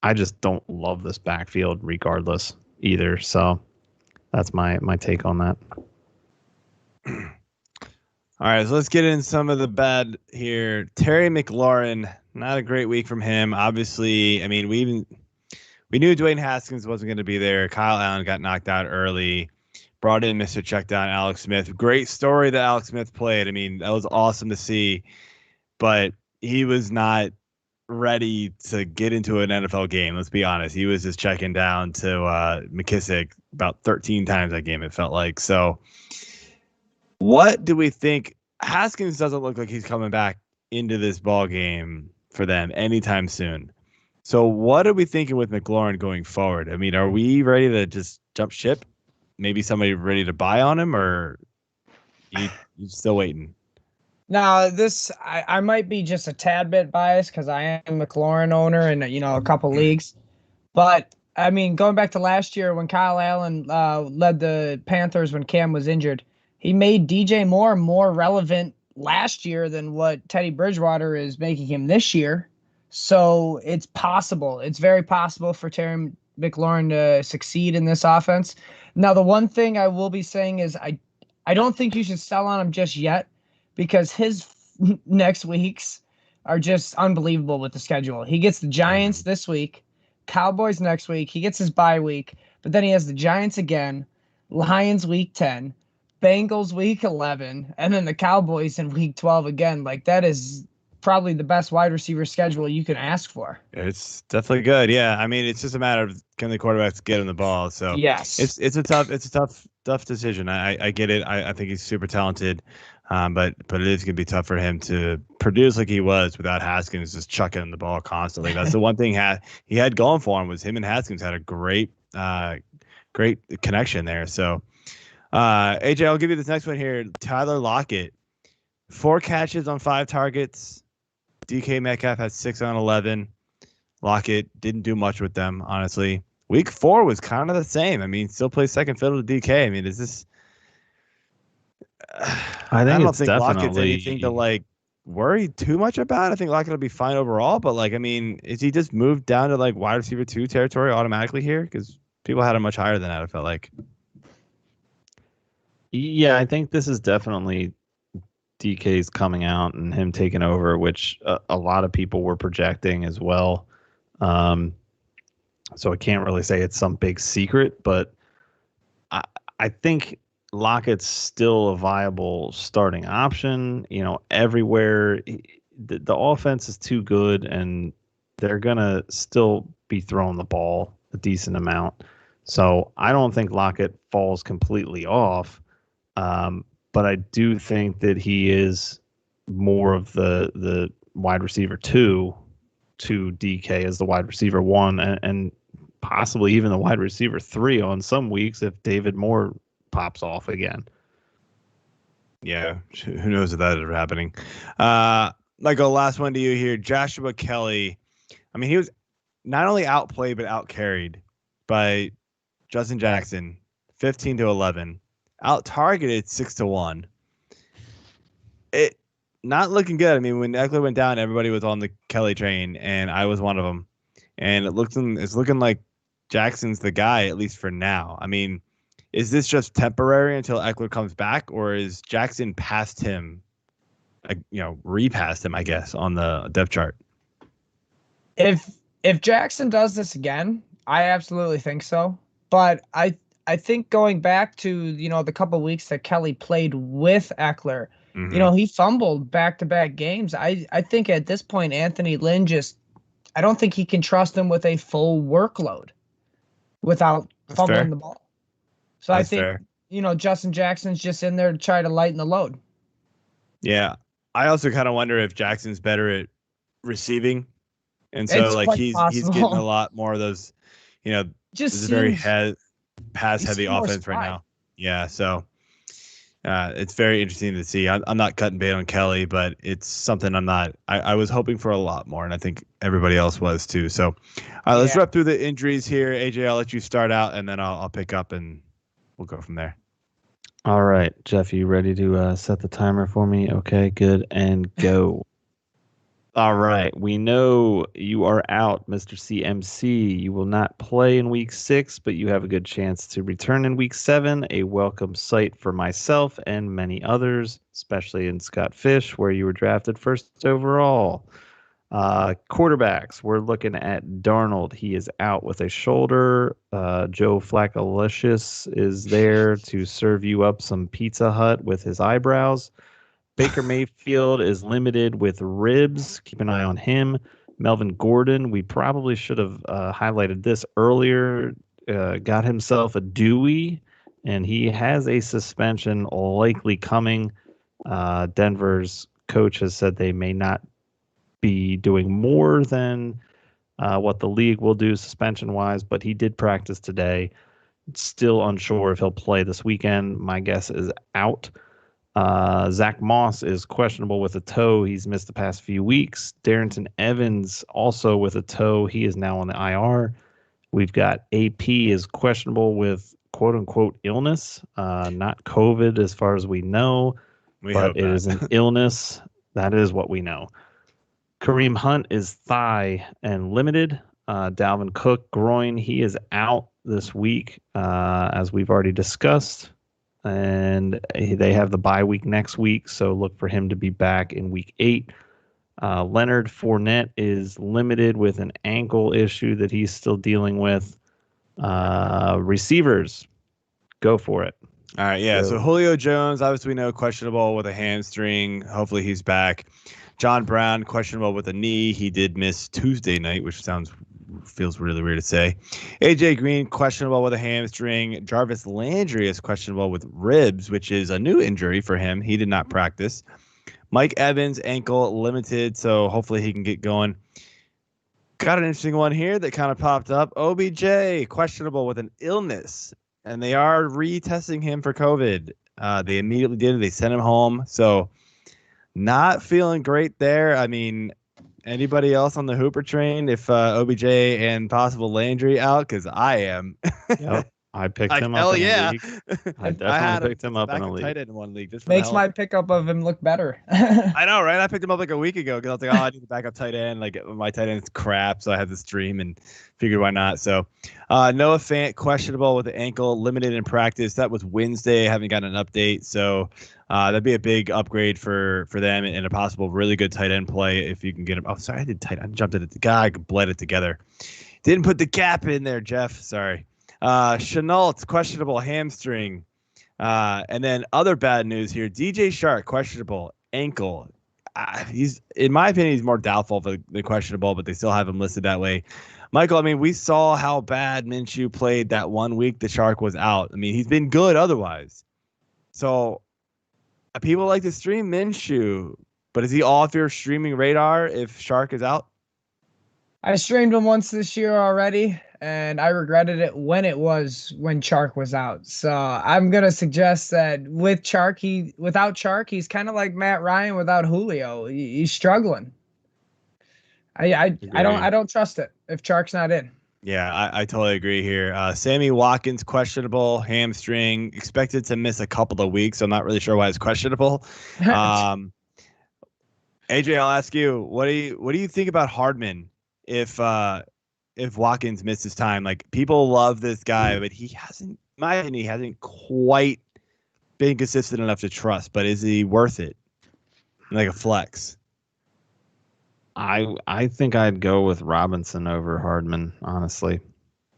I just don't love this backfield regardless either. So that's my take on that. All right, so let's get in some of the bad here. Terry McLaurin, not a great week from him. Obviously, I mean, we knew Dwayne Haskins wasn't going to be there. Kyle Allen got knocked out early. Brought in Mr. Checkdown, Alex Smith. Great story that Alex Smith played. I mean, that was awesome to see. But he was not ready to get into an NFL game. Let's be honest. He was just checking down to McKissick about 13 times that game, it felt like. So what do we think? Haskins doesn't look like he's coming back into this ball game for them anytime soon. So what are we thinking with McLaurin going forward? I mean, are we ready to just jump ship? Maybe somebody ready to buy on him, or you still waiting? No, I might be just a tad bit biased because I am a McLaurin owner in a couple leagues. But I mean, going back to last year when Kyle Allen led the Panthers when Cam was injured, he made DJ Moore more relevant last year than what Teddy Bridgewater is making him this year. So it's possible. It's very possible for Terry McLaurin to succeed in this offense. Now, the one thing I will be saying is I don't think you should sell on him just yet because his next weeks are just unbelievable with the schedule. He gets the Giants this week, Cowboys next week. He gets his bye week, but then he has the Giants again, Lions week 10, Bengals week 11, and then the Cowboys in week 12 again. Like, that is probably the best wide receiver schedule you can ask for. It's definitely good. Yeah. I mean, it's just a matter of can the quarterbacks get him the ball. So yes, it's a tough decision. I get it. I think he's super talented. But it is going to be tough for him to produce like he was without Haskins just chucking the ball constantly. That's the one thing he had going for him was him and Haskins had a great connection there. So, AJ, I'll give you this next one here. Tyler Lockett, 4 catches on 5 targets. DK Metcalf has 6 on 11. Lockett didn't do much with them, honestly. Week 4 was kind of the same. I mean, still plays second fiddle to DK. I mean, is I don't it's think Lockett's definitely anything to like worry too much about. I think Lockett will be fine overall, but like, I mean, is he just moved down to like wide receiver 2 territory automatically here? Because people had him much higher than that, I felt like. Yeah, I think this is definitely DK's coming out and him taking over, which a lot of people were projecting as well. So I can't really say it's some big secret, but I think Lockett's still a viable starting option. You know, everywhere the offense is too good, and they're gonna still be throwing the ball a decent amount. So I don't think Lockett falls completely off. But I do think that he is more of the wide receiver 2 to DK as the wide receiver 1, and possibly even the wide receiver 3 on some weeks if David Moore pops off again. Yeah, who knows if that is happening. Michael, last one to you here. Joshua Kelley. I mean, he was not only outplayed but outcarried by Justin Jackson, 15-11. Out targeted 6-1. It not looking good. I mean, when Eckler went down, everybody was on the Kelley train, and I was one of them. And it's looking like Jackson's the guy, at least for now. I mean, is this just temporary until Eckler comes back, or is Jackson past him? Repassed him, I guess, on the depth chart. If Jackson does this again, I absolutely think so. But I think going back to, the couple of weeks that Kelley played with Eckler, he fumbled back-to-back games. I think at this point, Anthony Lynn I don't think he can trust him with a full workload without fumbling the ball. So I think, Justin Jackson's just in there to try to lighten the load. Yeah. I also kind of wonder if Jackson's better at receiving. And so he's getting a lot more of those, this is a very pass-heavy offense right now. Yeah, so it's very interesting to see. I'm not cutting bait on Kelley, but it's something I was hoping for a lot more, and I think everybody else was too. So let's rep through the injuries here. AJ, I'll let you start out, and then I'll pick up, and we'll go from there. All right, Jeff, you ready to set the timer for me? Okay, good, and go. All right, we know you are out, Mr. CMC. You will not play in week 6, but you have a good chance to return in week 7, a welcome sight for myself and many others, especially in Scott Fish, where you were drafted first overall. Quarterbacks, we're looking at Darnold. He is out with a shoulder. Joe Flaccolicious is there to serve you up some Pizza Hut with his eyebrows. Baker Mayfield is limited with ribs. Keep an eye on him. Melvin Gordon, we probably should have highlighted this earlier, got himself a Dewey, and he has a suspension likely coming. Denver's coach has said they may not be doing more than what the league will do suspension-wise, but he did practice today. Still unsure if he'll play this weekend. My guess is out. Zach Moss is questionable with a toe. He's missed the past few weeks. Darrington Evans also with a toe. He is now on the IR. We've got AP is questionable with quote-unquote illness, not COVID as far as we know, but it is an illness. That is what we know. Kareem Hunt is thigh and limited. Dalvin Cook, groin. He is out this week, as we've already discussed. And they have the bye week next week, so look for him to be back in week 8. Leonard Fournette is limited with an ankle issue that he's still dealing with. Receivers, go for it. All right, yeah. So Julio Jones, obviously we know, questionable with a hamstring. Hopefully he's back. John Brown, questionable with a knee. He did miss Tuesday night, which feels really weird to say. AJ Green, questionable with a hamstring. Jarvis Landry is questionable with ribs, which is a new injury for him. He did not practice. Mike Evans, ankle limited, so hopefully he can get going. Got an interesting one here that kind of popped up. OBJ, questionable with an illness, and they are retesting him for COVID. They immediately did it. They sent him home, so not feeling great there. I mean, anybody else on the Hooper train if OBJ and possible Landry out? Because I am. Yep. I picked Like, him hell up in yeah. a league. I had definitely him picked him as up in a backup league. tight end in one league. Just for Makes the my hell. pickup of him look better. I know, right? I picked him up like a week ago because I was like, oh, I need a backup tight end. Like my tight end's crap, so I had this dream and figured why not. So Noah Fant questionable with the ankle, limited in practice. That was Wednesday. I haven't gotten an update, so that'd be a big upgrade for them and a possible really good tight end play if you can get him. Oh, sorry, I jumped at it. The guy bled it together. Didn't put the cap in there, Jeff. Sorry. Chenault questionable hamstring. And then other bad news here. DJ Shark, questionable ankle. He's, in my opinion, he's more doubtful for the questionable, but they still have him listed that way. Michael, I mean, we saw how bad Minshew played that 1 week the Shark was out. I mean, he's been good otherwise. So people like to stream Minshew, but is he off your streaming radar if Shark is out? I streamed him once this year already, and I regretted it when Chark was out. So I'm gonna suggest that without Chark, he's kind of like Matt Ryan without Julio. He's struggling. I don't trust it if Chark's not in. Yeah, I totally agree here. Sammy Watkins questionable hamstring, expected to miss a couple of weeks. So I'm not really sure why it's questionable. AJ, I'll ask you, what do you think about Hardman if Watkins misses time? Like, people love this guy, but he hasn't quite been consistent enough to trust. But is he worth it? Like a flex? I think I'd go with Robinson over Hardman, honestly.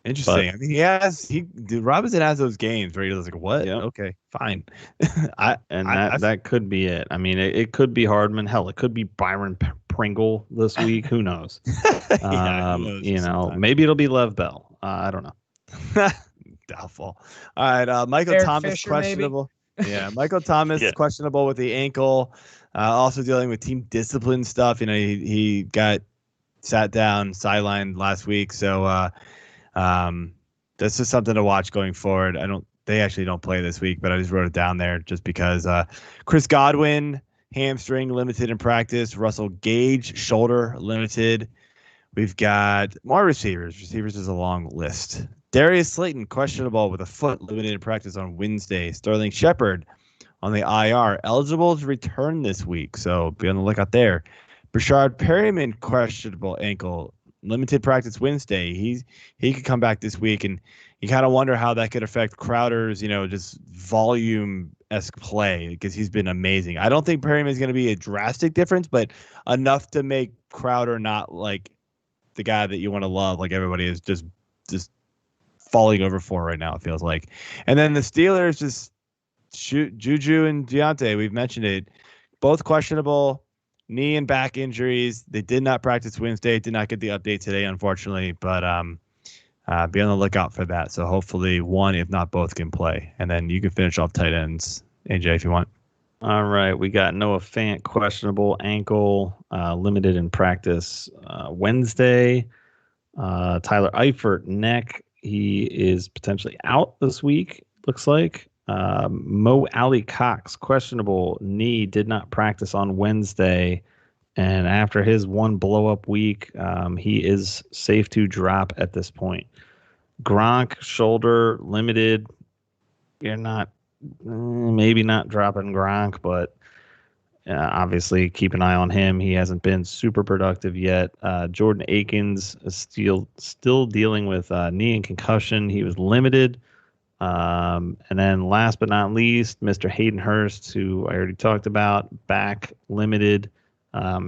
Interesting. I mean, Robinson has those games where he was like, "What? Yep. Okay, fine." That could be it. I mean, it could be Hardman. Hell, it could be Byron Pringle this week. Who knows? Yeah, who knows You know, sometimes. maybe it'll be Lev Bell. I don't know. Doubtful. All right, Michael Eric Thomas Fisher, questionable. Yeah, Michael Thomas Yeah. questionable with the ankle. Also dealing with team discipline stuff. You know, he got sat down, sidelined last week. So this is something to watch going forward. They actually don't play this week, but I just wrote it down there just because Chris Godwin, hamstring, limited in practice. Russell Gage, shoulder, limited. We've got more receivers. Receivers is a long list. Darius Slayton, questionable with a foot, limited in practice on Wednesday. Sterling Shepard on the IR, eligible to return this week, so be on the lookout there. Brashard Perryman, questionable ankle, limited practice Wednesday. He could come back this week, and you kind of wonder how that could affect Crowder's, just volume-esque play, because he's been amazing. I don't think Perryman is going to be a drastic difference, but enough to make Crowder not like the guy that you want to love, like everybody is just falling over for right now, it feels like. And then the Steelers just Juju and Deontay, we've mentioned it, both questionable, knee and back injuries. They did not practice Wednesday, did not get the update today, unfortunately, but be on the lookout for that. So hopefully one, if not both, can play. And then you can finish off tight ends, AJ, if you want. All right, we got Noah Fant, questionable ankle, limited in practice Wednesday. Tyler Eifert, neck. He is potentially out this week, looks like. Mo Ali Cox, questionable knee, did not practice on Wednesday. And after his one blow-up week, he is safe to drop at this point. Gronk, shoulder, limited. You're maybe not dropping Gronk, but obviously keep an eye on him. He hasn't been super productive yet. Jordan Akins is still dealing with knee and concussion. He was limited. And then last but not least, Mr. Hayden Hurst, who I already talked about, back limited.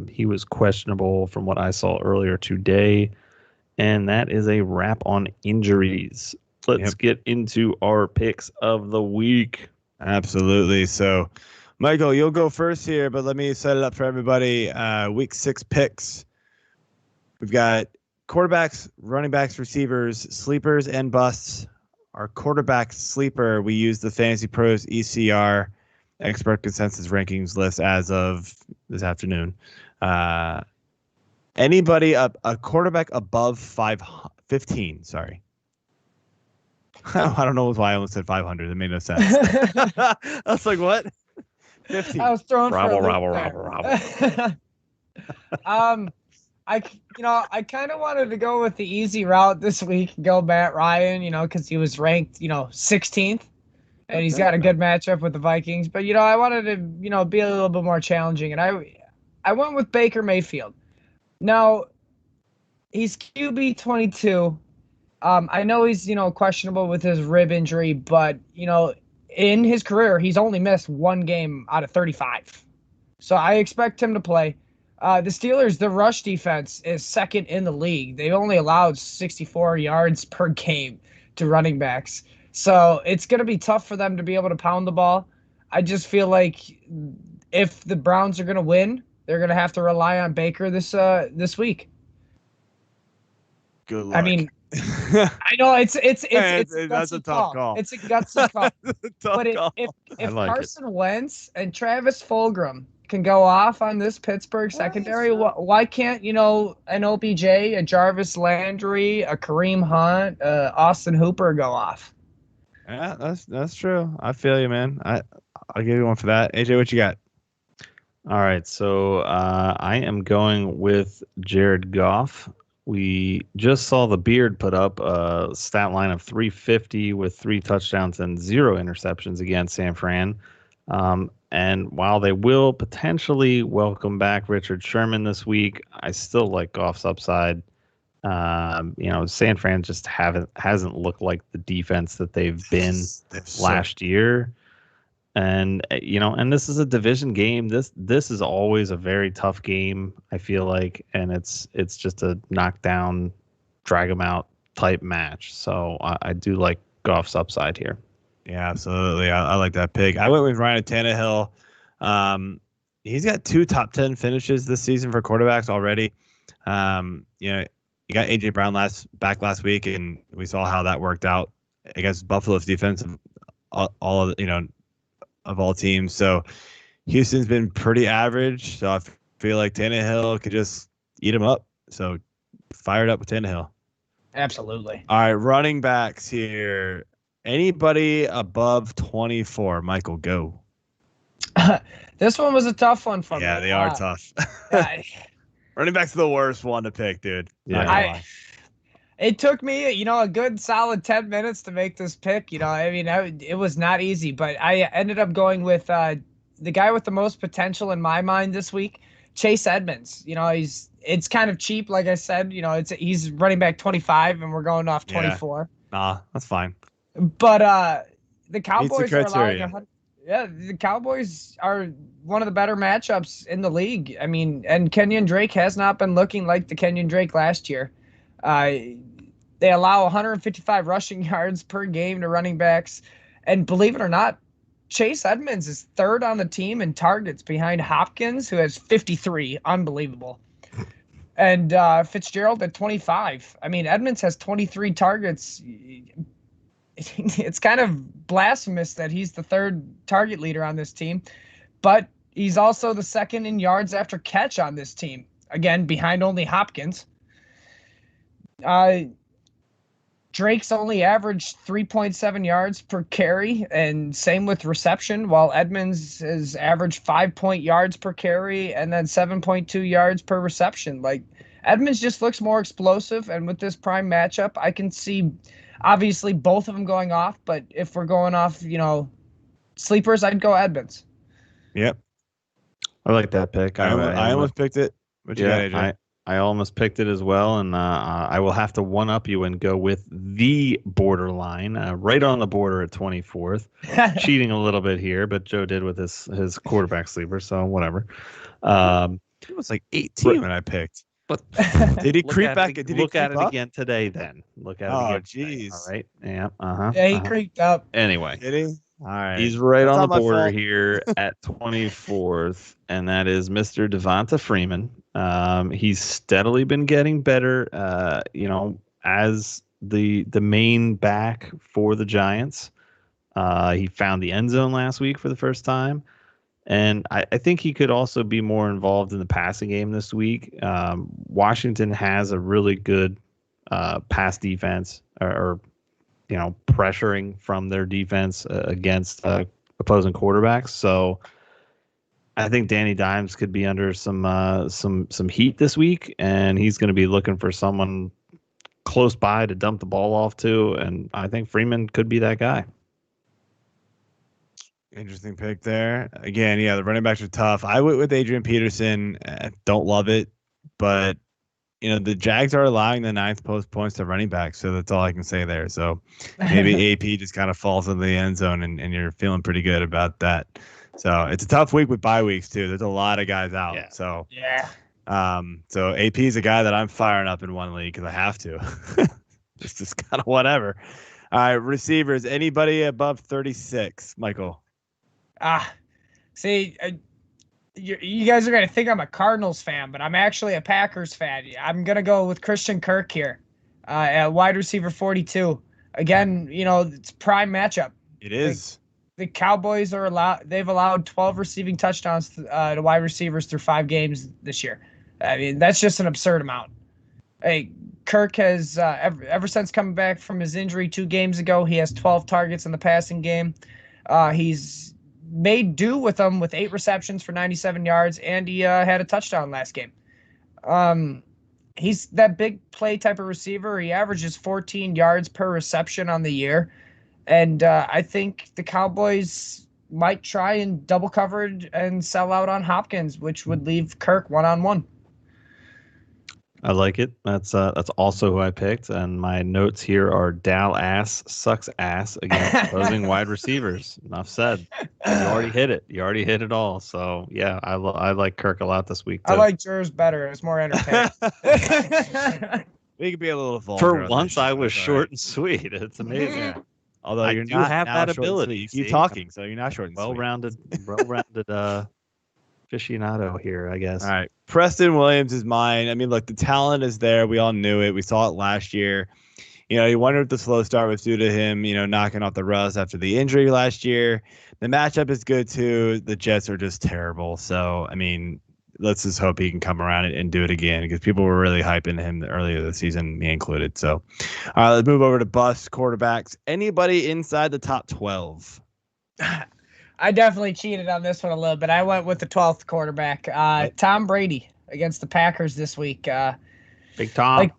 He was questionable from what I saw earlier today. And that is a wrap on injuries. Let's get into our picks of the week. Absolutely. So, Michael, you'll go first here, but let me set it up for everybody. Week 6 picks. We've got quarterbacks, running backs, receivers, sleepers, and busts. Our quarterback sleeper, we use the Fantasy Pros ECR expert consensus rankings list as of this afternoon. Anybody a quarterback above 15, sorry. I don't know why I almost said 500. It made no sense. I was like, what? 15. I was throwing Rabble. I kind of wanted to go with the easy route this week, go Matt Ryan, because he was ranked, 16th, and he's got a good matchup with the Vikings. But I wanted to, be a little bit more challenging, and I went with Baker Mayfield. Now he's QB 22. I know he's questionable with his rib injury, but in his career he's only missed one game out of 35, so I expect him to play. The Steelers, the rush defense is second in the league. They only allowed 64 yards per game to running backs. So it's going to be tough for them to be able to pound the ball. I just feel like if the Browns are going to win, they're going to have to rely on Baker this week. Good luck. I mean, I know it's that's a tough call. It's a gutsy call. But call. if like Carson Wentz and Travis Fulgham can go off on this Pittsburgh secondary, why can't an OBJ, a Jarvis Landry, a Kareem Hunt, Austin Hooper go off? Yeah, that's true. I feel you, man. I'll give you one for that. AJ, what you got? All right, so I am going with Jared Goff. We just saw the Beard put up a stat line of 350 with 3 touchdowns and 0 interceptions against San Fran. And while they will potentially welcome back Richard Sherman this week, I still like Goff's upside. San Fran just hasn't looked like the defense that they've been last year. And and this is a division game. This is always a very tough game, I feel like, and it's just a knockdown, drag them out type match. So I do like Goff's upside here. Yeah, absolutely. I like that pick. I went with Ryan Tannehill. He's got 2 top 10 finishes this season for quarterbacks already. You got AJ Brown back last week, and we saw how that worked out against Buffalo's defense. Of all teams. So Houston's been pretty average. So I feel like Tannehill could just eat him up. So fired up with Tannehill. Absolutely. All right, running backs here. Anybody above 24? Michael, go. This one was a tough one for me. Yeah, they are tough. Running back's the worst one to pick, dude. Yeah. It took me, a good solid 10 minutes to make this pick. It was not easy, but I ended up going with the guy with the most potential in my mind this week, Chase Edmonds. It's kind of cheap, like I said. He's running back 25, and we're going off 24. Yeah. Nah, that's fine. But the Cowboys are criteria. the Cowboys are one of the better matchups in the league. I mean, and Kenyon Drake has not been looking like the Kenyon Drake last year. They allow 155 rushing yards per game to running backs. And believe it or not, Chase Edmonds is third on the team in targets behind Hopkins, who has 53. Unbelievable. And Fitzgerald at 25. I mean, Edmonds has 23 targets. It's kind of blasphemous that he's the third target leader on this team. But he's also the second in yards after catch on this team. Again, behind only Hopkins. Drake's only averaged 3.7 yards per carry, and same with reception, while Edmonds has averaged 5 yards per carry and then 7.2 yards per reception. Like, Edmonds just looks more explosive, and with this prime matchup, I can see obviously both of them going off, but if we're going off, sleepers, I'd go Edmonds. Yep. I like that pick. I almost picked it. What you got, AJ? I almost picked it as well, and I will have to one-up you and go with the borderline, right on the border at 24th. Cheating a little bit here, but Joe did with his quarterback sleeper, so whatever. It was like 18 when I picked. But did he creep back? Did he look at it up? again today? Then look at it Oh, again. jeez. All right. Yeah. Yeah, he creeped up. Anyway, Did he? All right. he's right That's on not the my border fault. here at 24th, and that is Mr. Devonta Freeman. He's steadily been getting better. As the main back for the Giants. He found the end zone last week for the first time. And I think he could also be more involved in the passing game this week. Washington has a really good pass defense or pressuring from their defense against opposing quarterbacks. So I think Danny Dimes could be under some heat this week, and he's going to be looking for someone close by to dump the ball off to, and I think Freeman could be that guy. Interesting pick there. Again, yeah, the running backs are tough. I went with Adrian Peterson. Don't love it, but the Jags are allowing the 9th post points to running back, so that's all I can say there. So maybe AP just kind of falls in the end zone, and you're feeling pretty good about that. So it's a tough week with bye weeks too. There's a lot of guys out. Yeah. So Yeah. So AP is a guy that I'm firing up in one league because I have to. just kind of whatever. All right, receivers. Anybody above 36, Michael? See, you guys are going to think I'm a Cardinals fan, but I'm actually a Packers fan. I'm going to go with Christian Kirk here at wide receiver 42. Again, it's prime matchup. It is. The Cowboys they've allowed 12 receiving touchdowns to wide receivers through 5 games this year. I mean, that's just an absurd amount. Hey, Kirk has, ever since coming back from his injury 2 games ago, he has 12 targets in the passing game. He's made do with them with 8 receptions for 97 yards, and he had a touchdown last game. He's that big play type of receiver. He averages 14 yards per reception on the year, and I think the Cowboys might try and double cover and sell out on Hopkins, which would leave Kirk one-on-one. I like it. That's also who I picked, and my notes here are Dal ass sucks ass against opposing wide receivers. Enough said. You already hit it. You already hit it all. So yeah, I like Kirk a lot this week too. I like yours better. It's more entertaining. We could be a little vulgar. For once, I was short and sweet. It's amazing. Yeah. Although I you're do not have now that short and ability, sweet. You see? talking, so you're not short and sweet. Well-rounded aficionado here, I guess. All right. Preston Williams is mine. I mean, look, the talent is there. We all knew it. We saw it last year. You wonder if the slow start was due to him, knocking off the rust after the injury last year. The matchup is good, too. The Jets are just terrible. So, I mean, let's just hope he can come around and do it again because people were really hyping him earlier this season, me included. So, all right, let's move over to bust quarterbacks. Anybody inside the top 12? I definitely cheated on this one a little bit. I went with the 12th quarterback, Tom Brady against the Packers this week. Big Tom.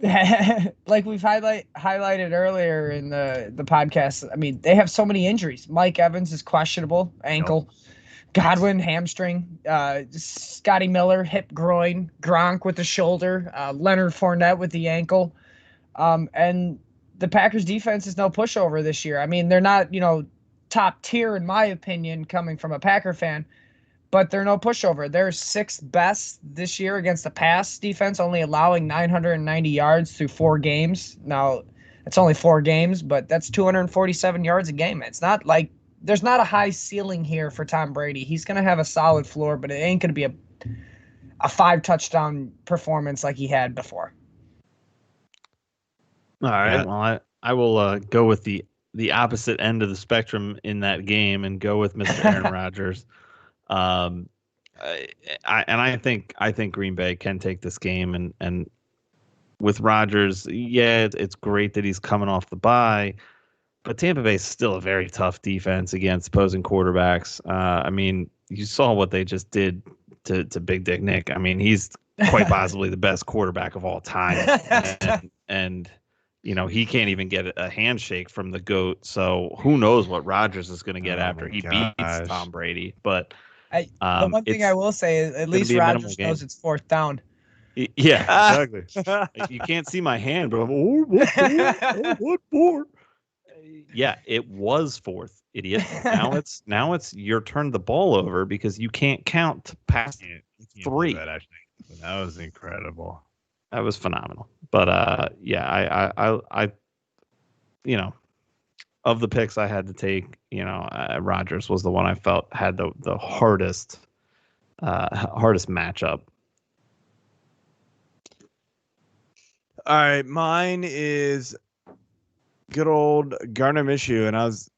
Like we've highlighted earlier in the podcast. I mean, they have so many injuries. Mike Evans is questionable, ankle. Nope. Godwin, hamstring. Scotty Miller, hip, groin. Gronk with the shoulder. Leonard Fournette with the ankle. And the Packers defense is no pushover this year. I mean, they're not, top tier in my opinion coming from a Packer fan, but they're no pushover. They're 6th best this year against the pass defense, only allowing 990 yards through 4 games. Now, it's only 4 games, but that's 247 yards a game. It's not like there's not a high ceiling here for Tom Brady. He's going to have a solid floor, but it ain't going to be a 5 touchdown performance like he had before. All right. Yeah. Well, I will go with the opposite end of the spectrum in that game and go with Mr. Aaron Rodgers. I think Green Bay can take this game, and with Rodgers, yeah, it's great that he's coming off the bye, but Tampa Bay is still a very tough defense against opposing quarterbacks. I mean, you saw what they just did to Big Dick Nick. I mean, he's quite possibly the best quarterback of all time, and he can't even get a handshake from the GOAT. So who knows what Rodgers is going to get after he beats Tom Brady. But the one thing I will say is at least Rodgers knows it's 4th down. Yeah, exactly. You can't see my hand, but I'm, what for? Yeah, it was 4th, idiot. Now it's your turn the ball over because you can't count past 3. That was incredible. That was phenomenal. But yeah, I of the picks I had to take, Rodgers was the one I felt had the hardest matchup. All right, mine is good old Gardner Minshew, and I was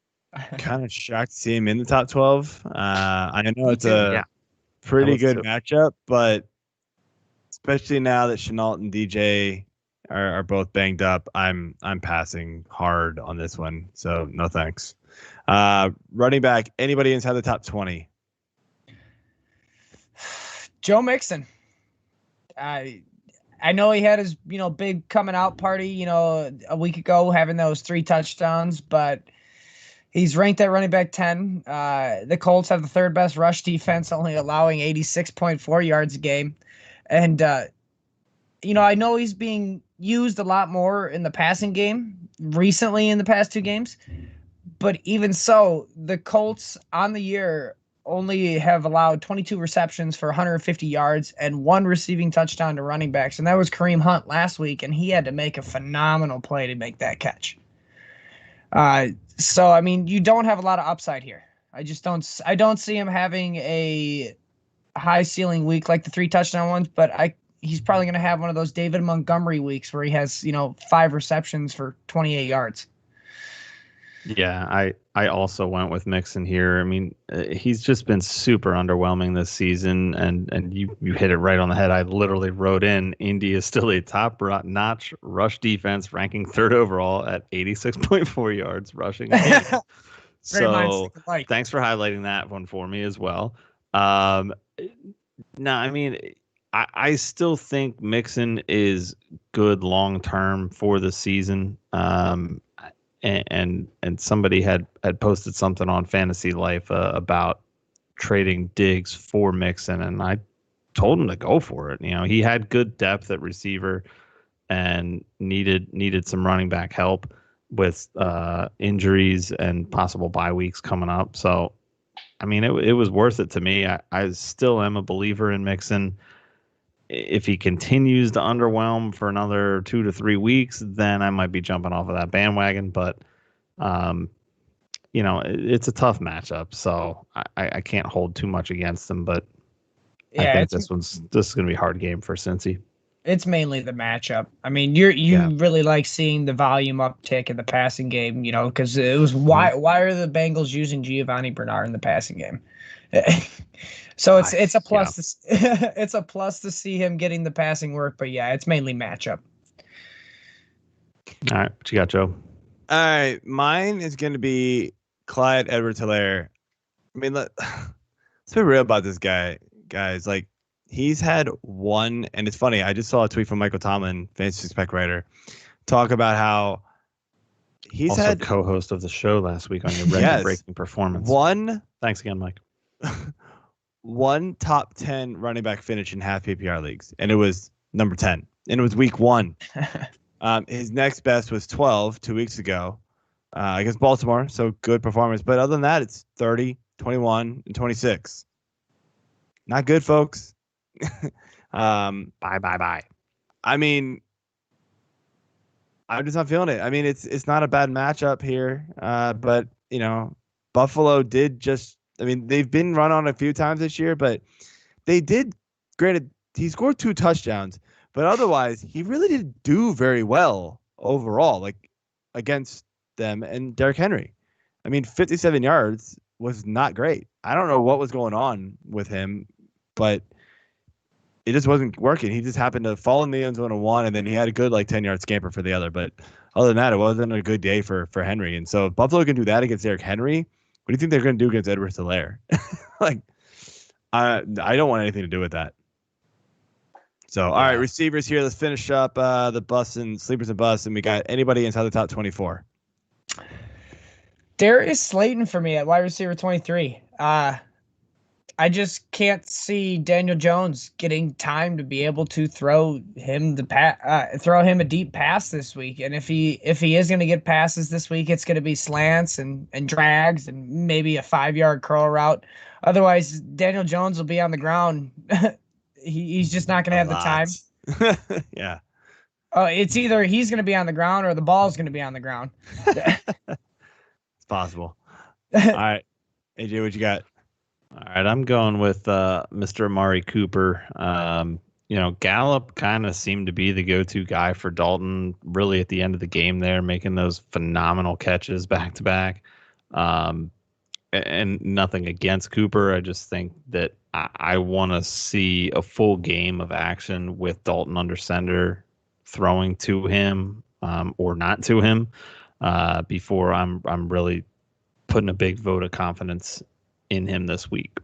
kind of shocked to see him in the top 12. I know it's a pretty good matchup, but especially now that Shenault and DJ are both banged up, I'm passing hard on this one. So no thanks. Running back, anybody inside the top 20? Joe Mixon. I know he had his, big coming out party, a week ago, having those 3 touchdowns, but he's ranked at running back 10. The Colts have the 3rd best rush defense, only allowing 86.4 yards a game. And, I know he's being used a lot more in the passing game recently in the past 2 games, but even so, the Colts on the year only have allowed 22 receptions for 150 yards and 1 receiving touchdown to running backs. And that was Kareem Hunt last week, and he had to make a phenomenal play to make that catch. So, I mean, you don't have a lot of upside here. I don't see him having a high ceiling week like the 3 touchdown ones, but he's probably going to have one of those David Montgomery weeks where he has, 5 receptions for 28 yards. Yeah, I also went with Mixon here. I mean, he's just been super underwhelming this season, and you hit it right on the head. I literally wrote in Indy is still a top-notch rush defense, ranking 3rd overall at 86.4 yards rushing. So thanks for highlighting that one for me as well. No, I mean, I still think Mixon is good long-term for the season. And somebody had posted something on Fantasy Life about trading Diggs for Mixon, and I told him to go for it. He had good depth at receiver and needed some running back help with injuries and possible bye weeks coming up. So, I mean, it was worth it to me. I still am a believer in Mixon. If he continues to underwhelm for another 2 to 3 weeks, then I might be jumping off of that bandwagon. But, it's a tough matchup, so I can't hold too much against him. But I think this is going to be a hard game for Cincy. It's mainly the matchup. I mean, you really like seeing the volume uptick in the passing game, because it was why are the Bengals using Giovanni Bernard in the passing game? So it's a plus. Yeah. It's a plus to see him getting the passing work, but yeah, it's mainly matchup. All right, what you got, Joe? All right, mine is going to be Clyde Edwards-Helaire. I mean, let's be real about this guy, guys. Like, he's had one, and it's funny. I just saw a tweet from Michael Tomlin, fantasy spec writer, talk about how he's also had co-host of the show last week on your record-breaking performance. Thanks again, Mike. One top 10 running back finish in half PPR leagues, and it was number 10, and it was week 1. His next best was 12 2 weeks ago against Baltimore, so good performance. But other than that, it's 30, 21, and 26. Not good, folks. Bye. I mean, I'm just not feeling it. I mean, it's not a bad matchup here, but Buffalo did just. I mean, they've been run on a few times this year, but they did. Granted, he scored 2 touchdowns, but otherwise, he really didn't do very well overall, like against them and Derrick Henry. I mean, 57 yards was not great. I don't know what was going on with him, but it just wasn't working. He just happened to fall in the end zone on one, and then he had a good 10-yard scamper for the other. But other than that, it wasn't a good day for Henry. And so if Buffalo can do that against Derrick Henry, what do you think they're going to do against Edwards-Helaire? I don't want anything to do with that. So, all right, receivers here. Let's finish up the bus and sleepers and busts. And we got anybody inside the top 24. Darius Slayton for me at wide receiver 23. I just can't see Daniel Jones getting time to be able to throw him a deep pass this week. And if he is going to get passes this week, it's going to be slants and drags and maybe a 5-yard curl route. Otherwise, Daniel Jones will be on the ground. He's just not going to have the time. Yeah. It's either he's going to be on the ground or the ball's going to be on the ground. It's possible. All right, AJ, what you got? All right, I'm going with Mr. Amari Cooper. Gallup kind of seemed to be the go-to guy for Dalton really at the end of the game there, making those phenomenal catches back-to-back. And nothing against Cooper. I just think that I want to see a full game of action with Dalton under center throwing to him or not to him before I'm really putting a big vote of confidence in him this week.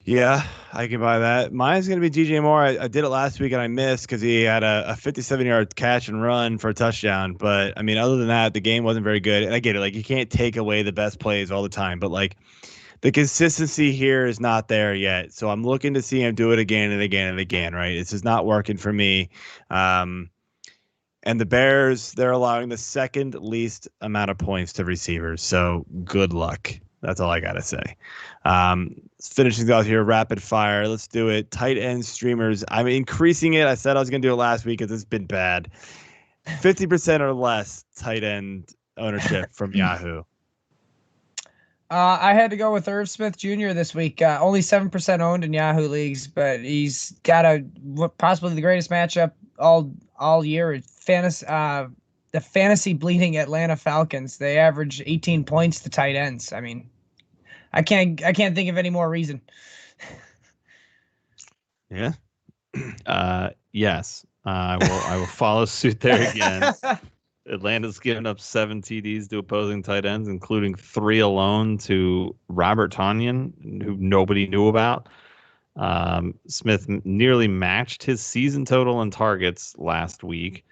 Yeah, I can buy that. Mine's going to be DJ Moore. I did it last week and I missed because he had a 57-yard catch and run for a touchdown. But I mean, other than that, the game wasn't very good. And I get it. Like, you can't take away the best plays all the time. But like, the consistency here is not there yet. So I'm looking to see him do it again and again and again, right? It's just not working for me. And the Bears, they're allowing the second least amount of points to receivers. So good luck. That's all I got to say. Finishing things out here, rapid fire. Let's do it. Tight end streamers. I'm increasing it. I said I was going to do it last week because it's been bad. 50% or less tight end ownership from Yahoo. I had to go with Irv Smith Jr. this week. Only 7% owned in Yahoo leagues, but he's got possibly the greatest matchup all year. The fantasy bleeding Atlanta Falcons. They average 18 points to tight ends. I mean, I can't think of any more reason. Yeah. Yes. I will follow suit there again. Atlanta's given up 7 TDs to opposing tight ends, including 3 alone to Robert Tonyan, who nobody knew about. Smith nearly matched his season total in targets last week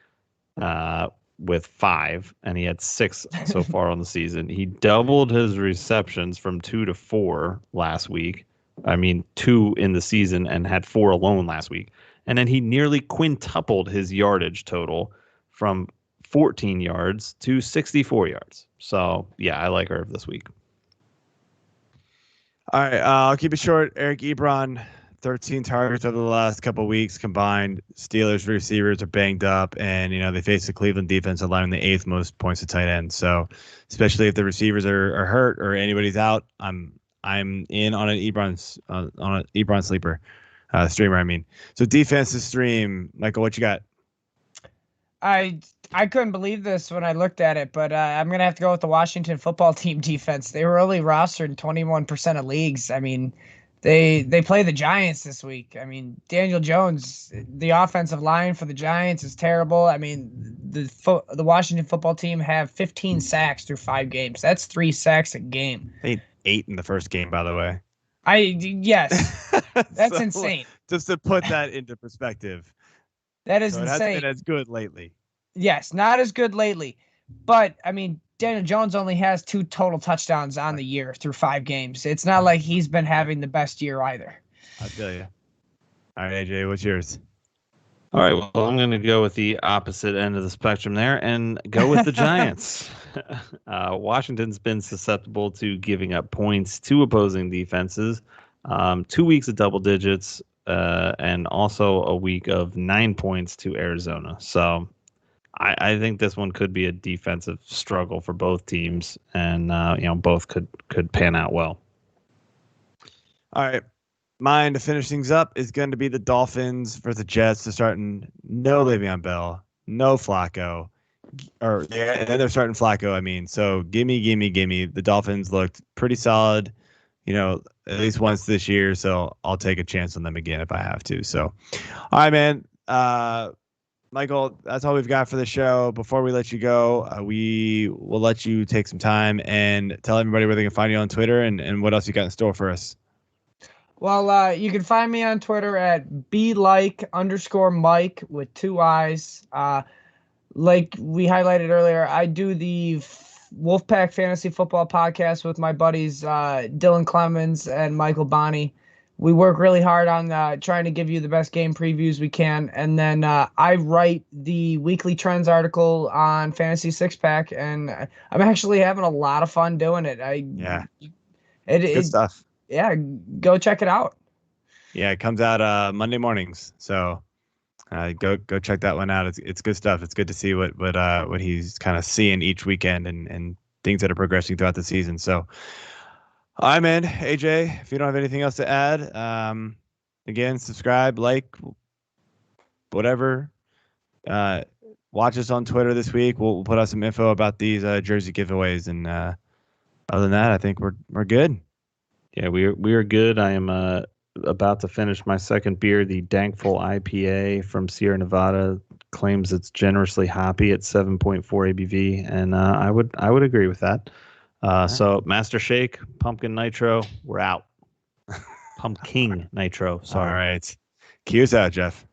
with 5, and he had 6 so far on the season. He doubled his receptions from 2 to 4 last week. I mean, 2 in the season and had 4 alone last week. And then he nearly quintupled his yardage total from 14 yards to 64 yards. So, yeah, I like Irv this week. All right, I'll keep it short. Eric Ebron, 13 targets over the last couple of weeks combined. Steelers receivers are banged up, and they face the Cleveland defense, allowing the 8th most points to tight end. So, especially if the receivers are hurt or anybody's out, I'm in on an Ebron sleeper streamer. I mean, so defensive stream, Michael, what you got? I couldn't believe this when I looked at it, but I'm going to have to go with the Washington football team defense. They were only rostered in 21% of leagues. I mean, they play the Giants this week. I mean, Daniel Jones, the offensive line for the Giants is terrible. I mean, the Washington football team have 15 sacks through 5 games. That's 3 sacks a game. They had 8 in the first game, by the way. Yes, that's So, insane. Just to put that into perspective. That is So it insane. hasn't been as good lately. Yes, not as good lately. But, I mean, Daniel Jones only has 2 total touchdowns on the year through 5 games. It's not like he's been having the best year either. I'll tell you. All right, AJ, what's yours? All right, well, I'm going to go with the opposite end of the spectrum there and go with the Giants. Washington's been susceptible to giving up points to opposing defenses. 2 weeks of double digits and also a week of 9 points to Arizona. So I think this one could be a defensive struggle for both teams, and both could pan out well. All right. Mine to finish things up is going to be the Dolphins versus the Jets. They're starting no Le'Veon Bell, no Flacco, and then they're starting Flacco. I mean, so gimme. The Dolphins looked pretty solid, at least once this year. So I'll take a chance on them again if I have to. So, all right, man. Michael, that's all we've got for the show. Before we let you go, we will let you take some time and tell everybody where they can find you on Twitter and what else you got in store for us. Well, you can find me on Twitter at @belike_Mike with 2 I's. Like we highlighted earlier, I do the Wolfpack Fantasy Football podcast with my buddies Dylan Clemens and Michael Bonney. We work really hard on trying to give you the best game previews we can. And then I write the weekly trends article on Fantasy Six Pack, and I'm actually having a lot of fun doing it. Good stuff. Yeah, go check it out. Yeah, it comes out Monday mornings. So go check that one out. It's good stuff. It's good to see what he's kind of seeing each weekend and things that are progressing throughout the season. So, all right, man. AJ, if you don't have anything else to add, again, subscribe, like, whatever. Watch us on Twitter this week. We'll put out some info about these jersey giveaways. And other than that, I think we're good. Yeah, we are good. I am about to finish my second beer. The Dankful IPA from Sierra Nevada claims it's generously hoppy at 7.4 ABV, and I would agree with that. So Master Shake, Pumpkin Nitro, we're out. Pumpkin Nitro. All Sorry. right. Cues out, Jeff.